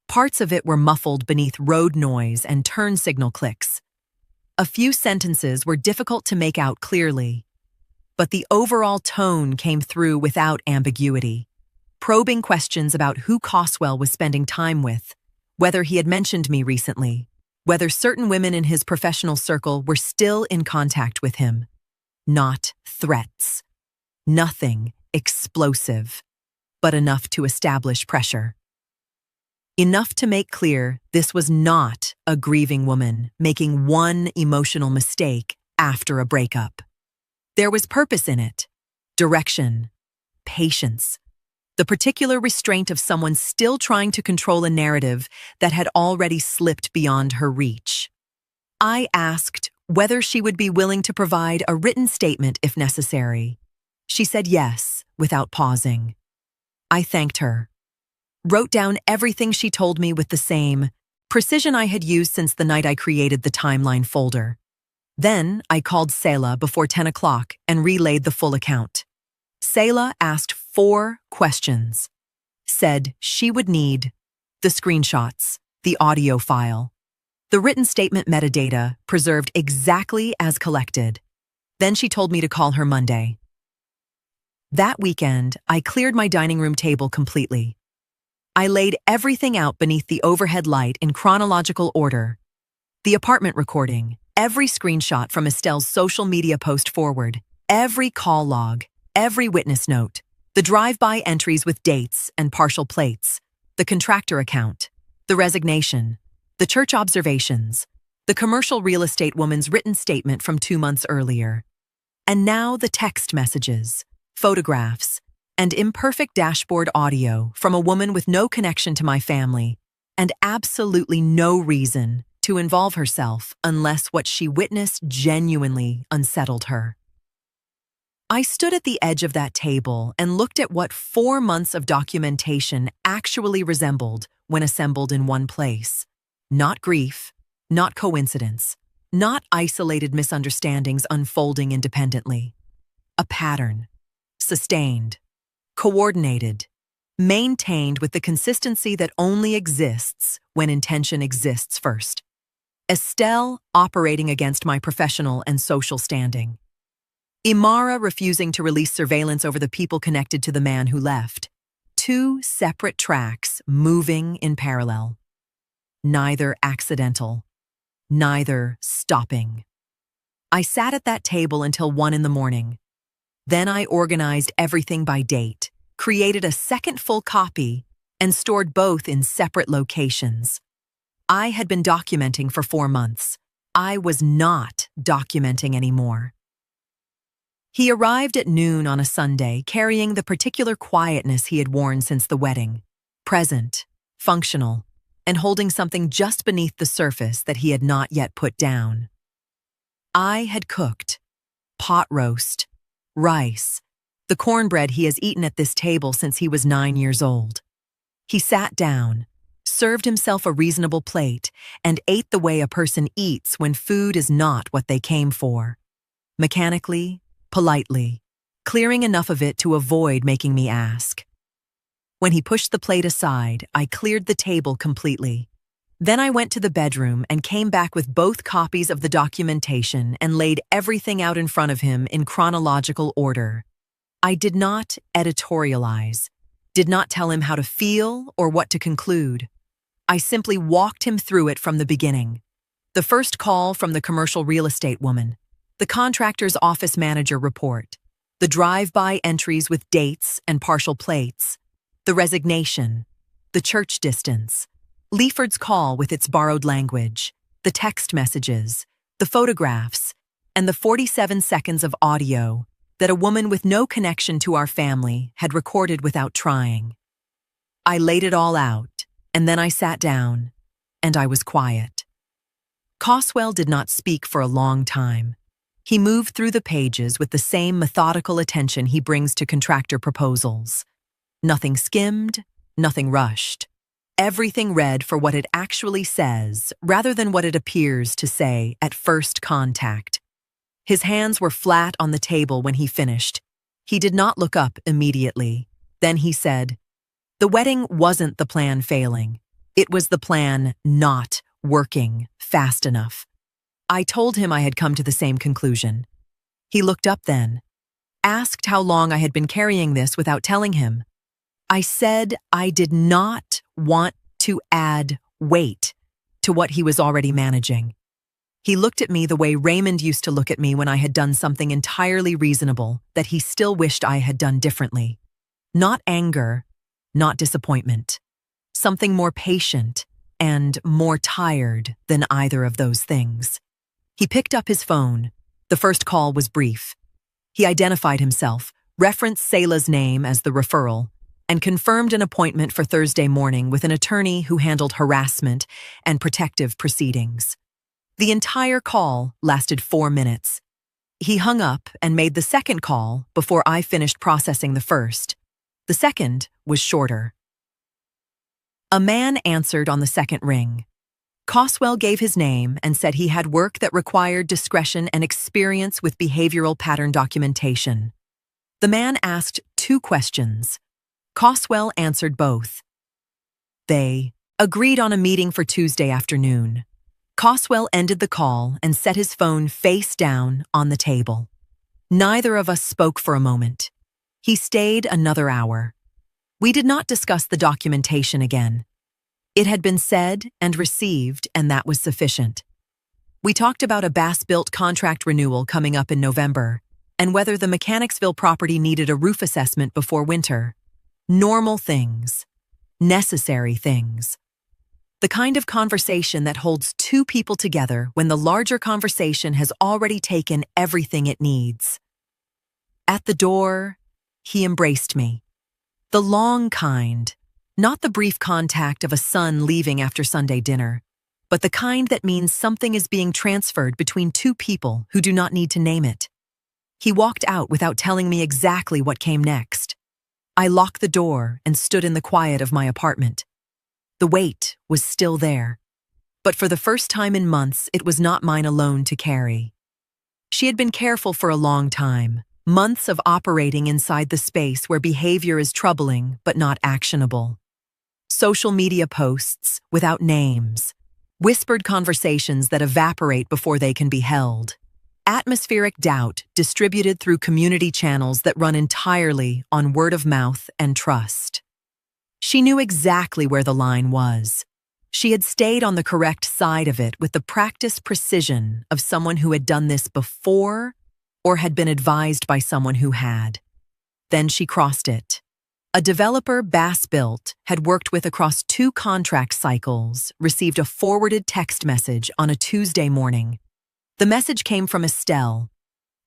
Parts of it were muffled beneath road noise and turn signal clicks. A few sentences were difficult to make out clearly, but the overall tone came through without ambiguity. Probing questions about who Coswell was spending time with, whether he had mentioned me recently, whether certain women in his professional circle were still in contact with him. Not threats. Nothing explosive, but enough to establish pressure. Enough to make clear this was not a grieving woman making one emotional mistake after a breakup. There was purpose in it, direction, patience, the particular restraint of someone still trying to control a narrative that had already slipped beyond her reach. I asked whether she would be willing to provide a written statement if necessary. She said yes, without pausing. I thanked her, wrote down everything she told me with the same precision I had used since the night I created the timeline folder. Then I called Selah before 10 o'clock and relayed the full account. Selah asked 4 questions. Said she would need the screenshots, the audio file, the written statement metadata preserved exactly as collected. Then she told me to call her Monday. That weekend, I cleared my dining room table completely. I laid everything out beneath the overhead light in chronological order. The apartment recording, every screenshot from Estelle's social media post forward, every call log, every witness note, the drive-by entries with dates and partial plates, the contractor account, the resignation, the church observations, the commercial real estate woman's written statement from 2 months earlier, and now the text messages, photographs, and imperfect dashboard audio from a woman with no connection to my family and absolutely no reason to involve herself unless what she witnessed genuinely unsettled her. I stood at the edge of that table and looked at what 4 months of documentation actually resembled when assembled in one place. Not grief, not coincidence, not isolated misunderstandings unfolding independently. A pattern, sustained, coordinated, maintained with the consistency that only exists when intention exists first. Estelle operating against my professional and social standing. Imara refusing to release surveillance over the people connected to the man who left. 2 separate tracks moving in parallel. Neither accidental, neither stopping. I sat at that table until 1 in the morning. Then I organized everything by date, created a second full copy, and stored both in separate locations. I had been documenting for 4 months. I was not documenting anymore. He arrived at noon on a Sunday, carrying the particular quietness he had worn since the wedding, present, functional, and holding something just beneath the surface that he had not yet put down. I had cooked pot roast, rice, the cornbread he has eaten at this table since he was 9 years old. He sat down, served himself a reasonable plate, and ate the way a person eats when food is not what they came for. Mechanically, politely, clearing enough of it to avoid making me ask. When he pushed the plate aside, I cleared the table completely. Then I went to the bedroom and came back with both copies of the documentation and laid everything out in front of him in chronological order. I did not editorialize, did not tell him how to feel or what to conclude. I simply walked him through it from the beginning. The first call from the commercial real estate woman, the contractor's office manager report, the drive-by entries with dates and partial plates, the resignation, the church distance, Leaford's call with its borrowed language, the text messages, the photographs, and the 47 seconds of audio that a woman with no connection to our family had recorded without trying. I laid it all out, and then I sat down, and I was quiet. Coswell did not speak for a long time. He moved through the pages with the same methodical attention he brings to contractor proposals. Nothing skimmed, nothing rushed. Everything read for what it actually says, rather than what it appears to say at first contact. His hands were flat on the table when he finished. He did not look up immediately. Then he said, "The wedding wasn't the plan failing. It was the plan not working fast enough." I told him I had come to the same conclusion. He looked up then, asked how long I had been carrying this without telling him. I said I did not want to add weight to what he was already managing. He looked at me the way Raymond used to look at me when I had done something entirely reasonable that he still wished I had done differently. Not anger, not disappointment. Something more patient and more tired than either of those things. He picked up his phone. The first call was brief. He identified himself, referenced Selah's name as the referral, and confirmed an appointment for Thursday morning with an attorney who handled harassment and protective proceedings. The entire call lasted 4 minutes. He hung up and made the second call before I finished processing the first. The second was shorter. A man answered on the second ring. Coswell gave his name and said he had work that required discretion and experience with behavioral pattern documentation. The man asked 2 questions. Coswell answered both. They agreed on a meeting for Tuesday afternoon. Coswell ended the call and set his phone face down on the table. Neither of us spoke for a moment. He stayed another hour. We did not discuss the documentation again. It had been said and received, and that was sufficient. We talked about a Bass-Built contract renewal coming up in November, and whether the Mechanicsville property needed a roof assessment before winter. Normal things. Necessary things. The kind of conversation that holds 2 people together when the larger conversation has already taken everything it needs. At the door, he embraced me. The long kind, not the brief contact of a son leaving after Sunday dinner, but the kind that means something is being transferred between 2 people who do not need to name it. He walked out without telling me exactly what came next. I locked the door and stood in the quiet of my apartment. The weight was still there, but for the first time in months, it was not mine alone to carry. She had been careful for a long time, months of operating inside the space where behavior is troubling but not actionable. Social media posts without names, whispered conversations that evaporate before they can be held. Atmospheric doubt distributed through community channels that run entirely on word of mouth and trust. She knew exactly where the line was. She had stayed on the correct side of it with the practiced precision of someone who had done this before or had been advised by someone who had. Then she crossed it. A developer Bass-Built had worked with across 2 contract cycles received a forwarded text message on a Tuesday morning. The message came from Estelle.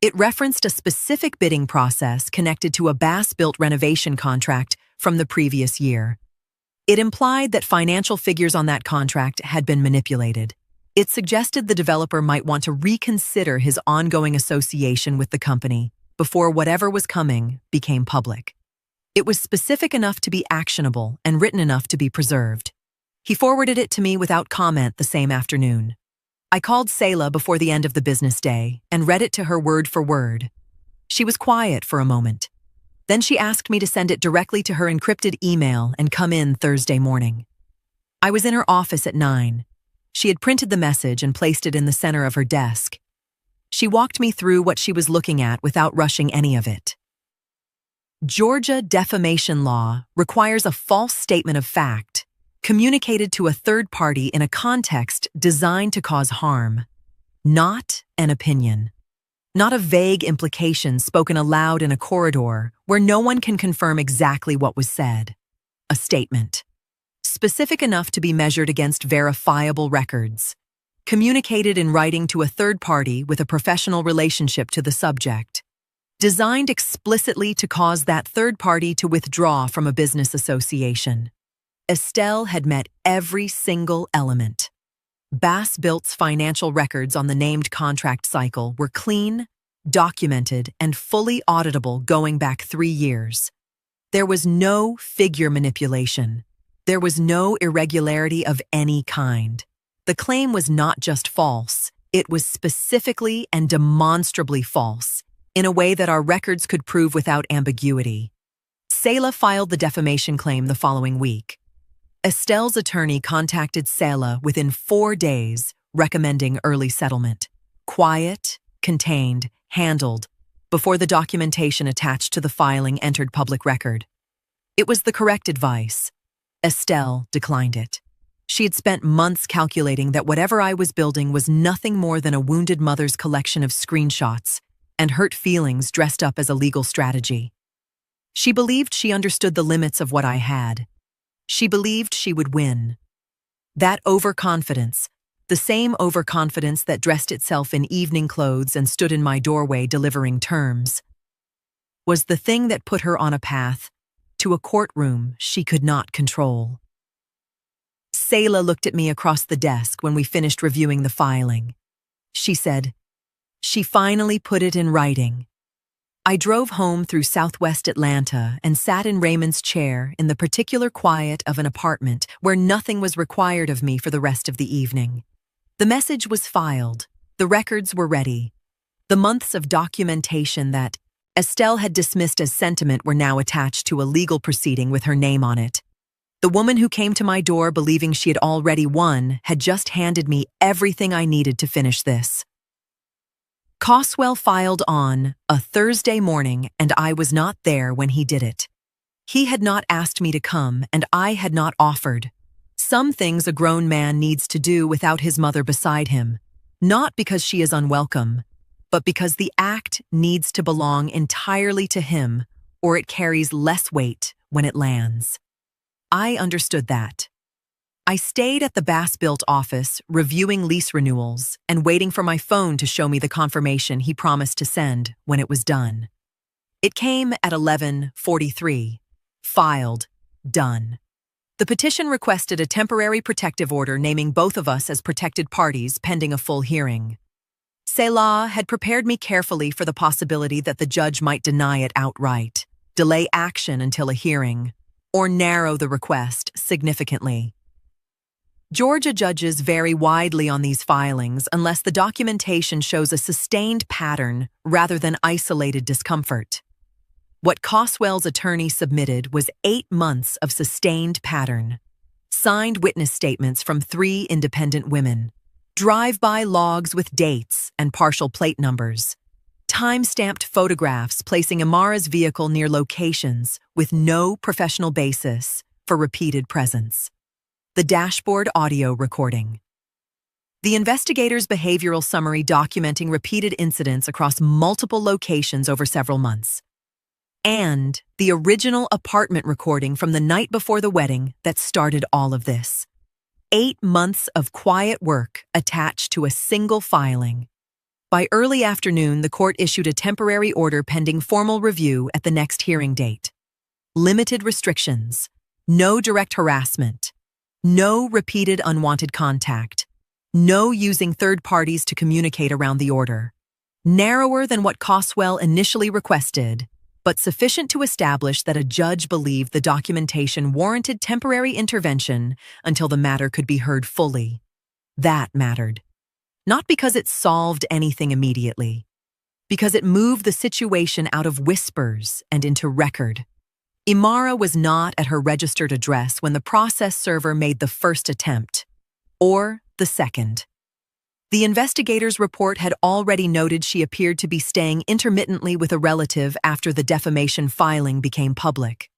It referenced a specific bidding process connected to a Bass-Built renovation contract from the previous year. It implied that financial figures on that contract had been manipulated. It suggested the developer might want to reconsider his ongoing association with the company before whatever was coming became public. It was specific enough to be actionable and written enough to be preserved. He forwarded it to me without comment the same afternoon. I called Selah before the end of the business day and read it to her word for word. She was quiet for a moment. Then she asked me to send it directly to her encrypted email and come in Thursday morning. I was in her office at 9. She had printed the message and placed it in the center of her desk. She walked me through what she was looking at without rushing any of it. Georgia defamation law requires a false statement of fact, communicated to a third party in a context designed to cause harm, not an opinion. Not a vague implication spoken aloud in a corridor where no one can confirm exactly what was said. A statement. Specific enough to be measured against verifiable records. Communicated in writing to a third party with a professional relationship to the subject. Designed explicitly to cause that third party to withdraw from a business association. Estelle had met every single element. Bass-Built's financial records on the named contract cycle were clean, documented, and fully auditable going back 3 years. There was no figure manipulation. There was no irregularity of any kind. The claim was not just false, it was specifically and demonstrably false, in a way that our records could prove without ambiguity. Selah filed the defamation claim the following week. Estelle's attorney contacted Selah within 4 days, recommending early settlement. Quiet, contained, handled, before the documentation attached to the filing entered public record. It was the correct advice. Estelle declined it. She had spent months calculating that whatever I was building was nothing more than a wounded mother's collection of screenshots and hurt feelings dressed up as a legal strategy. She believed she understood the limits of what I had. She believed she would win. That overconfidence, the same overconfidence that dressed itself in evening clothes and stood in my doorway delivering terms, was the thing that put her on a path to a courtroom she could not control. Selah looked at me across the desk when we finished reviewing the filing. She said, "She finally put it in writing." I drove home through Southwest Atlanta and sat in Raymond's chair in the particular quiet of an apartment where nothing was required of me for the rest of the evening. The message was filed. The records were ready. The months of documentation that Estelle had dismissed as sentiment were now attached to a legal proceeding with her name on it. The woman who came to my door believing she had already won had just handed me everything I needed to finish this. Coswell filed on a Thursday morning, and I was not there when he did it. He had not asked me to come, and I had not offered. Some things a grown man needs to do without his mother beside him, not because she is unwelcome, but because the act needs to belong entirely to him, or it carries less weight when it lands. I understood that. I stayed at the Bass-Built office, reviewing lease renewals and waiting for my phone to show me the confirmation he promised to send when it was done. It came at 11:43. Filed. Done. The petition requested a temporary protective order naming both of us as protected parties pending a full hearing. Selah had prepared me carefully for the possibility that the judge might deny it outright, delay action until a hearing, or narrow the request significantly. Georgia judges vary widely on these filings unless the documentation shows a sustained pattern rather than isolated discomfort. What Coswell's attorney submitted was 8 months of sustained pattern. Signed witness statements from 3 independent women. Drive-by logs with dates and partial plate numbers. Time-stamped photographs placing Amara's vehicle near locations with no professional basis for repeated presence. The dashboard audio recording. The investigator's behavioral summary documenting repeated incidents across multiple locations over several months. And the original apartment recording from the night before the wedding that started all of this. 8 months of quiet work attached to a single filing. By early afternoon, the court issued a temporary order pending formal review at the next hearing date. Limited restrictions. No direct harassment. No repeated unwanted contact. No using third parties to communicate around the order. Narrower than what Coswell initially requested, but sufficient to establish that a judge believed the documentation warranted temporary intervention until the matter could be heard fully. That mattered. Not because it solved anything immediately, because it moved the situation out of whispers and into record. Imara was not at her registered address when the process server made the first attempt, or the second. The investigator's report had already noted she appeared to be staying intermittently with a relative after the defamation filing became public.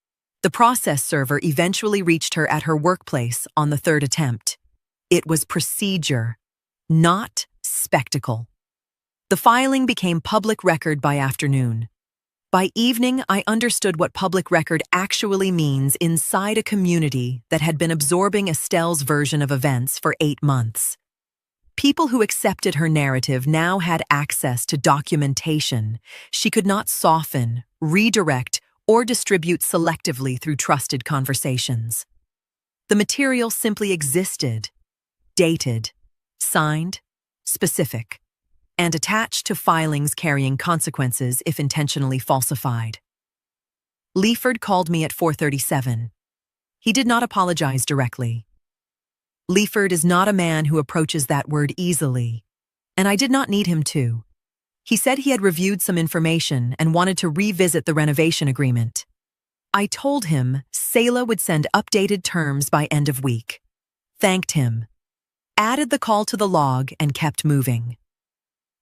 The process server eventually reached her at her workplace on the 3rd attempt. It was procedure, not spectacle. The filing became public record by afternoon. By evening, I understood what public record actually means inside a community that had been absorbing Estelle's version of events for 8 months. People who accepted her narrative now had access to documentation she could not soften, redirect, or distribute selectively through trusted conversations. The material simply existed, dated, signed, specific, and attached to filings carrying consequences if intentionally falsified. Leaford called me at 4:37. He did not apologize directly. Leaford is not a man who approaches that word easily, and I did not need him to. He said he had reviewed some information and wanted to revisit the renovation agreement. I told him Selah would send updated terms by end of week, thanked him, added the call to the log, and kept moving.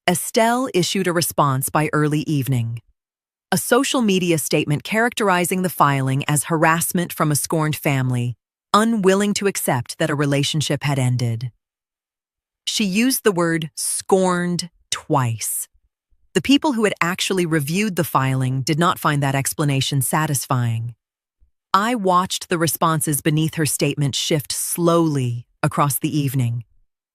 Estelle issued a response by early evening. A social media statement characterizing the filing as harassment from a scorned family, unwilling to accept that a relationship had ended. She used the word scorned twice. The people who had actually reviewed the filing did not find that explanation satisfying. I watched the responses beneath her statement shift slowly across the evening.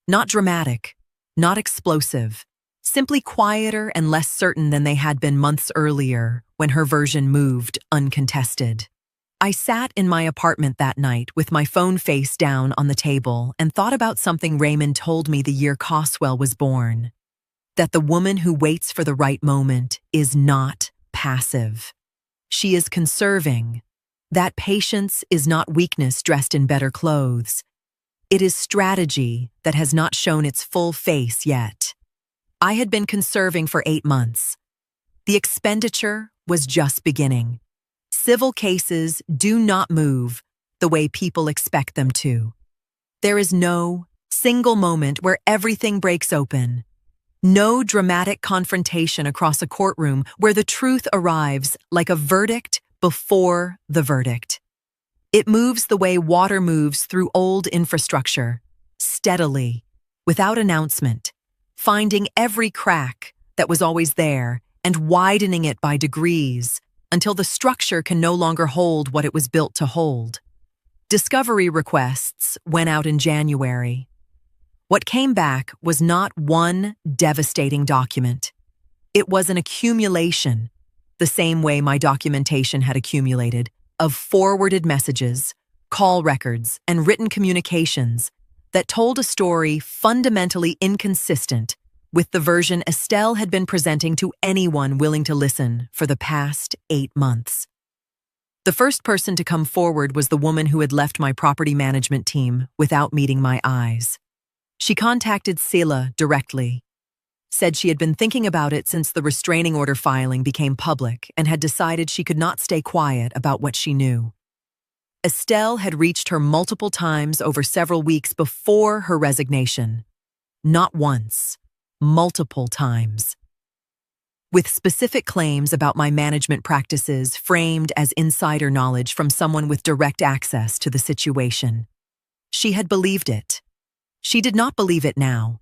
Not dramatic, not explosive, simply quieter and less certain than they had been months earlier when her version moved uncontested. I sat in my apartment that night with my phone face down on the table and thought about something Raymond told me the year Coswell was born. That the woman who waits for the right moment is not passive. She is conserving. That patience is not weakness dressed in better clothes. It is strategy that has not shown its full face yet. I had been conserving for 8 months. The expenditure was just beginning. Civil cases do not move the way people expect them to. There is no single moment where everything breaks open. No dramatic confrontation across a courtroom where the truth arrives like a verdict before the verdict. It moves the way water moves through old infrastructure, steadily, without announcement, finding every crack that was always there and widening it by degrees until the structure can no longer hold what it was built to hold. Discovery requests went out in January. What came back was not one devastating document. It was an accumulation, the same way my documentation had accumulated, of forwarded messages, call records, and written communications that told a story fundamentally inconsistent with the version Estelle had been presenting to anyone willing to listen for the past 8 months. The first person to come forward was the woman who had left my property management team without meeting my eyes. She contacted Selah directly, said she had been thinking about it since the restraining order filing became public and had decided she could not stay quiet about what she knew. Estelle had reached her multiple times over several weeks before her resignation. Not once, multiple times. With specific claims about my management practices framed as insider knowledge from someone with direct access to the situation. She had believed it. She did not believe it now.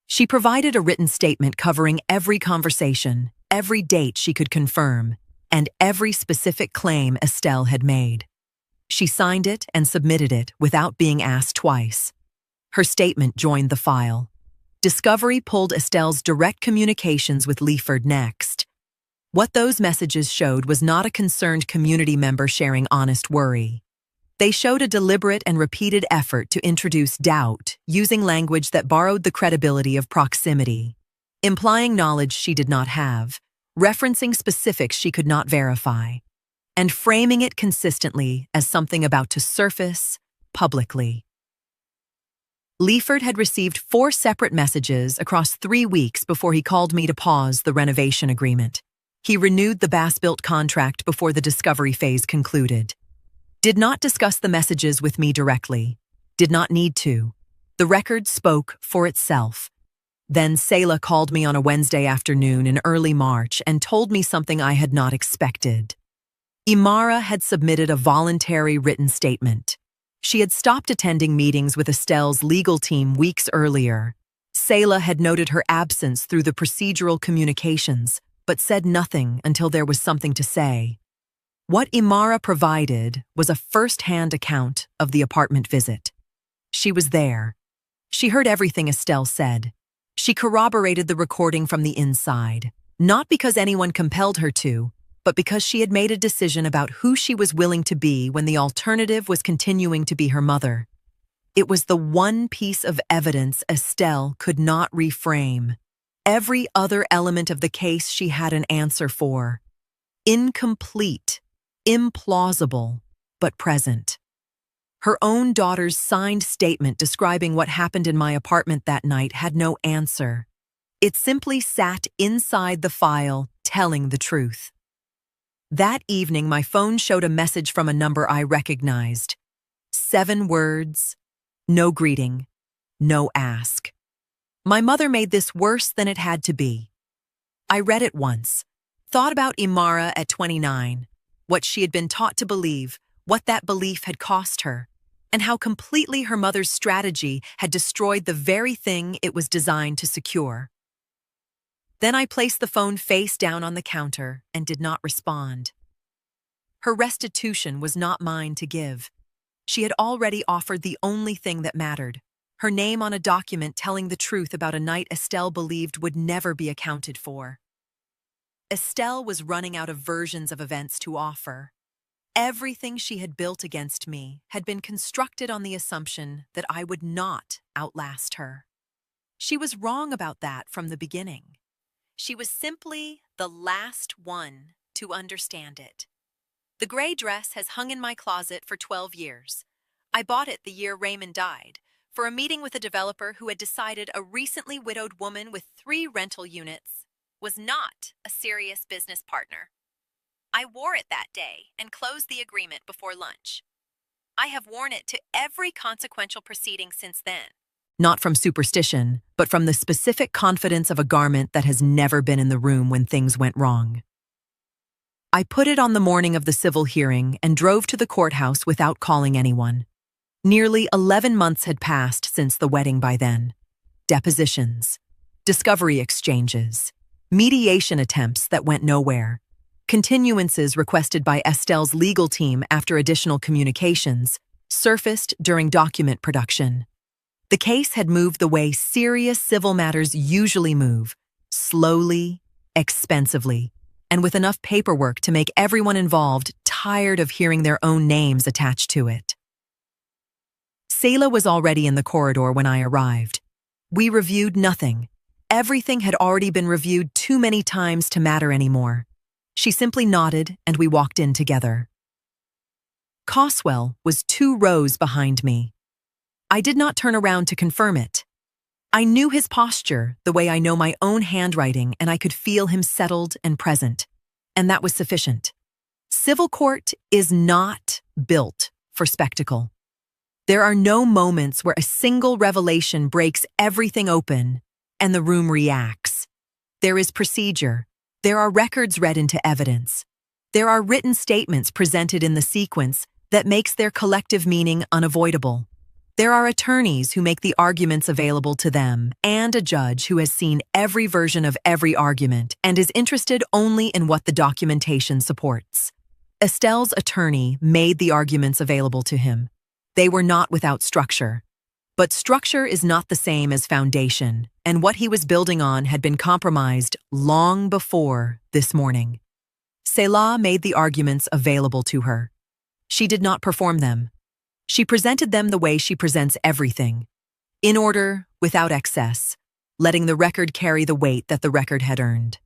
She provided a written statement covering every conversation, every date she could confirm, and every specific claim Estelle had made. She signed it and submitted it without being asked twice. Her statement joined the file. Discovery pulled Estelle's direct communications with Leaford next. What those messages showed was not a concerned community member sharing honest worry. They showed a deliberate and repeated effort to introduce doubt using language that borrowed the credibility of proximity, implying knowledge she did not have, referencing specifics she could not verify, and framing it consistently as something about to surface publicly. Leaford had received 4 separate messages across 3 weeks before he called me to pause the renovation agreement. He renewed the Bass-Built contract before the discovery phase concluded. Did not discuss the messages with me directly. Did not need to. The record spoke for itself. Then Selah called me on a Wednesday afternoon in early March and told me something I had not expected. Imara had submitted a voluntary written statement. She had stopped attending meetings with Estelle's legal team weeks earlier. Selah had noted her absence through the procedural communications, but said nothing until there was something to say. What Imara provided was a first-hand account of the apartment visit. She was there. She heard everything Estelle said. She corroborated the recording from the inside, not because anyone compelled her to, but because she had made a decision about who she was willing to be when the alternative was continuing to be her mother. It was the one piece of evidence Estelle could not reframe. Every other element of the case she had an answer for. Incomplete, implausible, but present. Her own daughter's signed statement describing what happened in my apartment that night had no answer. It simply sat inside the file, telling the truth. That evening, my phone showed a message from a number I recognized. 7 words, no greeting, no ask. My mother made this worse than it had to be. I read it once, thought about Imara at 29, what she had been taught to believe, what that belief had cost her, and how completely her mother's strategy had destroyed the very thing it was designed to secure. Then I placed the phone face down on the counter and did not respond. Her restitution was not mine to give. She had already offered the only thing that mattered, her name on a document telling the truth about a night Estelle believed would never be accounted for. Estelle was running out of versions of events to offer. Everything she had built against me had been constructed on the assumption that I would not outlast her. She was wrong about that from the beginning. She was simply the last one to understand it. The gray dress has hung in my closet for 12 years. I bought it the year Raymond died, for a meeting with a developer who had decided a recently widowed woman with 3 rental units was not a serious business partner. I wore it that day and closed the agreement before lunch. I have worn it to every consequential proceeding since then. Not from superstition, but from the specific confidence of a garment that has never been in the room when things went wrong. I put it on the morning of the civil hearing and drove to the courthouse without calling anyone. Nearly 11 months had passed since the wedding by then. Depositions, discovery exchanges, mediation attempts that went nowhere, continuances requested by Estelle's legal team after additional communications surfaced during document production. The case had moved the way serious civil matters usually move, slowly, expensively, and with enough paperwork to make everyone involved tired of hearing their own names attached to it. Selah was already in the corridor when I arrived. We reviewed nothing. Everything had already been reviewed too many times to matter anymore. She simply nodded and we walked in together. Coswell was 2 rows behind me. I did not turn around to confirm it. I knew his posture the way I know my own handwriting, and I could feel him settled and present, and that was sufficient. Civil court is not built for spectacle. There are no moments where a single revelation breaks everything open and the room reacts. There is procedure. There are records read into evidence. There are written statements presented in the sequence that makes their collective meaning unavoidable. There are attorneys who make the arguments available to them, and a judge who has seen every version of every argument and is interested only in what the documentation supports. Estelle's attorney made the arguments available to him. They were not without structure. But structure is not the same as foundation, and what he was building on had been compromised long before this morning. Selah made the arguments available to her. She did not perform them. She presented them the way she presents everything, in order, without excess, letting the record carry the weight that the record had earned.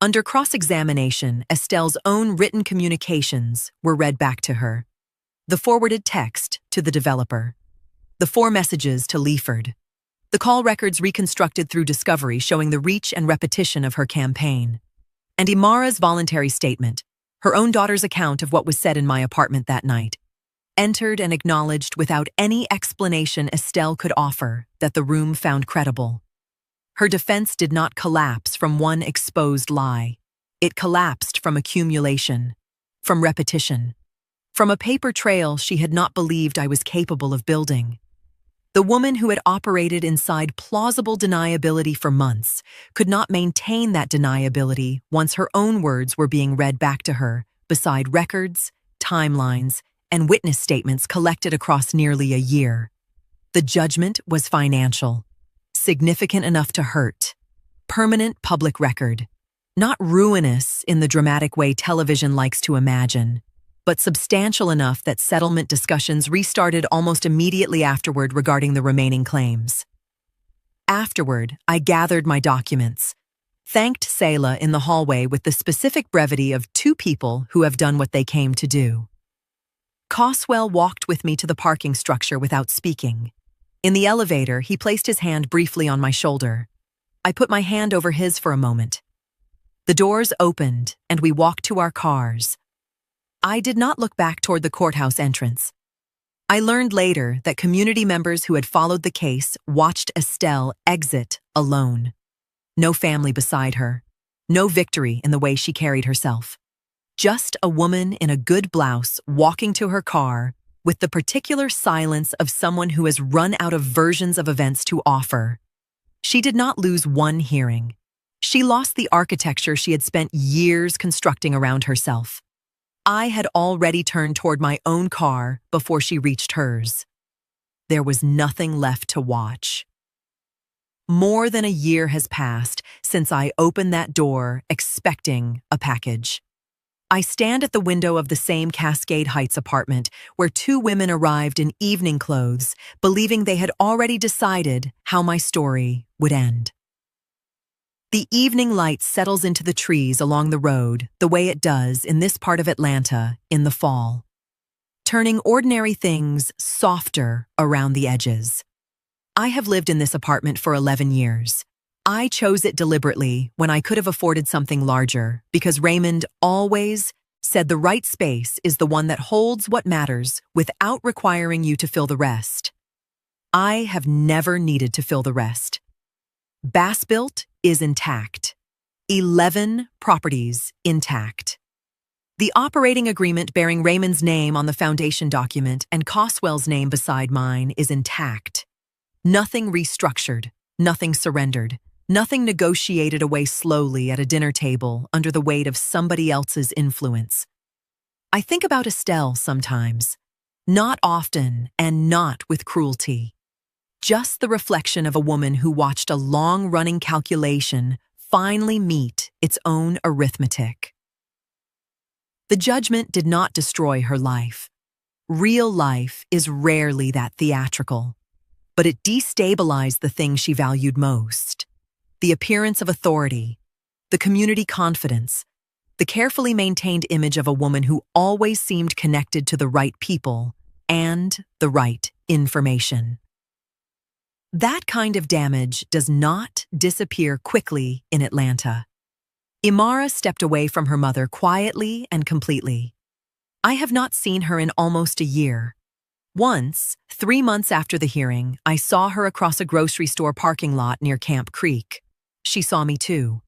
Under cross-examination, Estelle's own written communications were read back to her. The forwarded text to the developer. The 4 messages to Leaford. The call records reconstructed through discovery showing the reach and repetition of her campaign. And Imara's voluntary statement, her own daughter's account of what was said in my apartment that night. Entered and acknowledged without any explanation Estelle could offer that the room found credible. Her defense did not collapse from one exposed lie. It collapsed from accumulation, from repetition, from a paper trail she had not believed I was capable of building. The woman who had operated inside plausible deniability for months could not maintain that deniability once her own words were being read back to her, beside records, timelines, and witness statements collected across nearly a year. The judgment was financial, significant enough to hurt, permanent public record, not ruinous in the dramatic way television likes to imagine, but substantial enough that settlement discussions restarted almost immediately afterward regarding the remaining claims. Afterward, I gathered my documents, thanked Selah in the hallway with the specific brevity of two people who have done what they came to do. Coswell walked with me to the parking structure without speaking. In the elevator, he placed his hand briefly on my shoulder. I put my hand over his for a moment. The doors opened, and we walked to our cars. I did not look back toward the courthouse entrance. I learned later that community members who had followed the case watched Estelle exit alone. No family beside her. No victory in the way she carried herself. Just a woman in a good blouse walking to her car with the particular silence of someone who has run out of versions of events to offer. She did not lose one hearing. She lost the architecture she had spent years constructing around herself. I had already turned toward my own car before she reached hers. There was nothing left to watch. More than a year has passed since I opened that door expecting a package. I stand at the window of the same Cascade Heights apartment where two women arrived in evening clothes, believing they had already decided how my story would end. The evening light settles into the trees along the road the way it does in this part of Atlanta in the fall, turning ordinary things softer around the edges. I have lived in this apartment for 11 years. I chose it deliberately when I could have afforded something larger because Raymond always said the right space is the one that holds what matters without requiring you to fill the rest. I have never needed to fill the rest. Bass-built is intact. 11 properties intact. The operating agreement bearing Raymond's name on the foundation document and Coswell's name beside mine is intact. Nothing restructured, nothing surrendered, nothing negotiated away slowly at a dinner table under the weight of somebody else's influence. I think about Estelle sometimes, not often and not with cruelty. Just the reflection of a woman who watched a long-running calculation finally meet its own arithmetic. The judgment did not destroy her life. Real life is rarely that theatrical, but it destabilized the thing she valued most. The appearance of authority, the community confidence, the carefully maintained image of a woman who always seemed connected to the right people and the right information. That kind of damage does not disappear quickly in Atlanta. Imara stepped away from her mother quietly and completely. I have not seen her in almost a year. Once, 3 months after the hearing, I saw her across a grocery store parking lot near Camp Creek. She saw me too.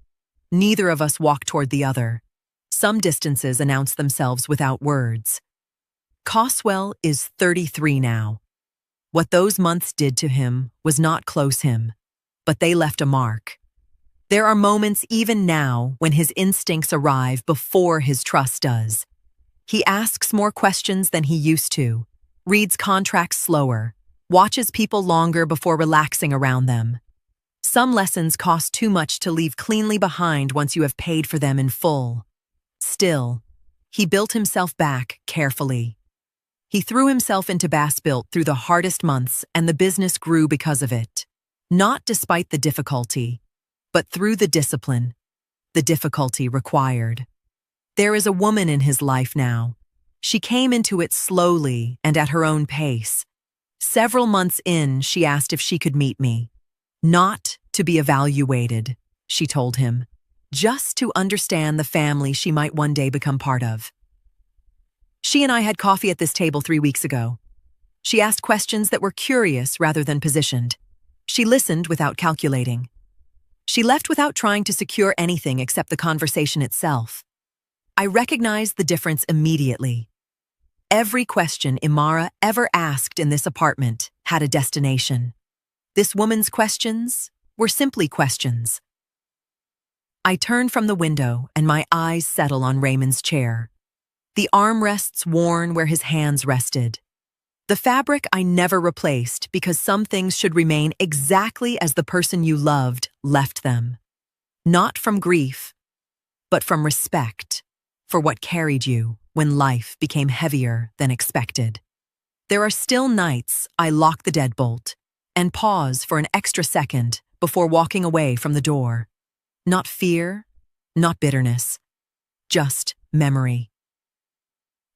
Neither of us walked toward the other. Some distances announced themselves without words. Coswell is 33 now. What those months did to him was not close him, but they left a mark. There are moments even now when his instincts arrive before his trust does. He asks more questions than he used to, reads contracts slower, watches people longer before relaxing around them. Some lessons cost too much to leave cleanly behind once you have paid for them in full. Still, he built himself back carefully. He threw himself into Bass-built through the hardest months, and the business grew because of it. Not despite the difficulty, but through the discipline the difficulty required. There is a woman in his life now. She came into it slowly and at her own pace. Several months in, she asked if she could meet me. Not to be evaluated, she told him, just to understand the family she might one day become part of. She and I had coffee at this table 3 weeks ago. She asked questions that were curious rather than positioned. She listened without calculating. She left without trying to secure anything except the conversation itself. I recognized the difference immediately. Every question Imara ever asked in this apartment had a destination. This woman's questions were simply questions. I turn from the window and my eyes settle on Raymond's chair. The armrests worn where his hands rested. The fabric I never replaced because some things should remain exactly as the person you loved left them. Not from grief, but from respect for what carried you when life became heavier than expected. There are still nights I lock the deadbolt and pause for an extra second before walking away from the door. Not fear, not bitterness, just memory.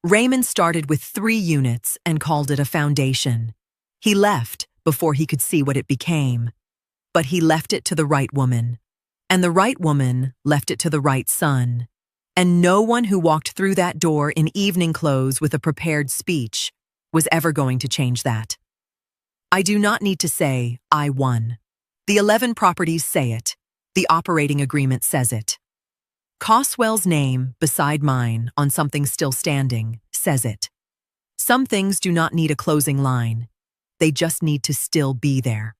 Raymond started with 3 units and called it a foundation. He left before he could see what it became, but he left it to the right woman, and the right woman left it to the right son. And no one who walked through that door in evening clothes with a prepared speech was ever going to change that. I do not need to say, I won. The 11 properties say it. The operating agreement says it. Coswell's name beside mine on something still standing says it. Some things do not need a closing line. They just need to still be there.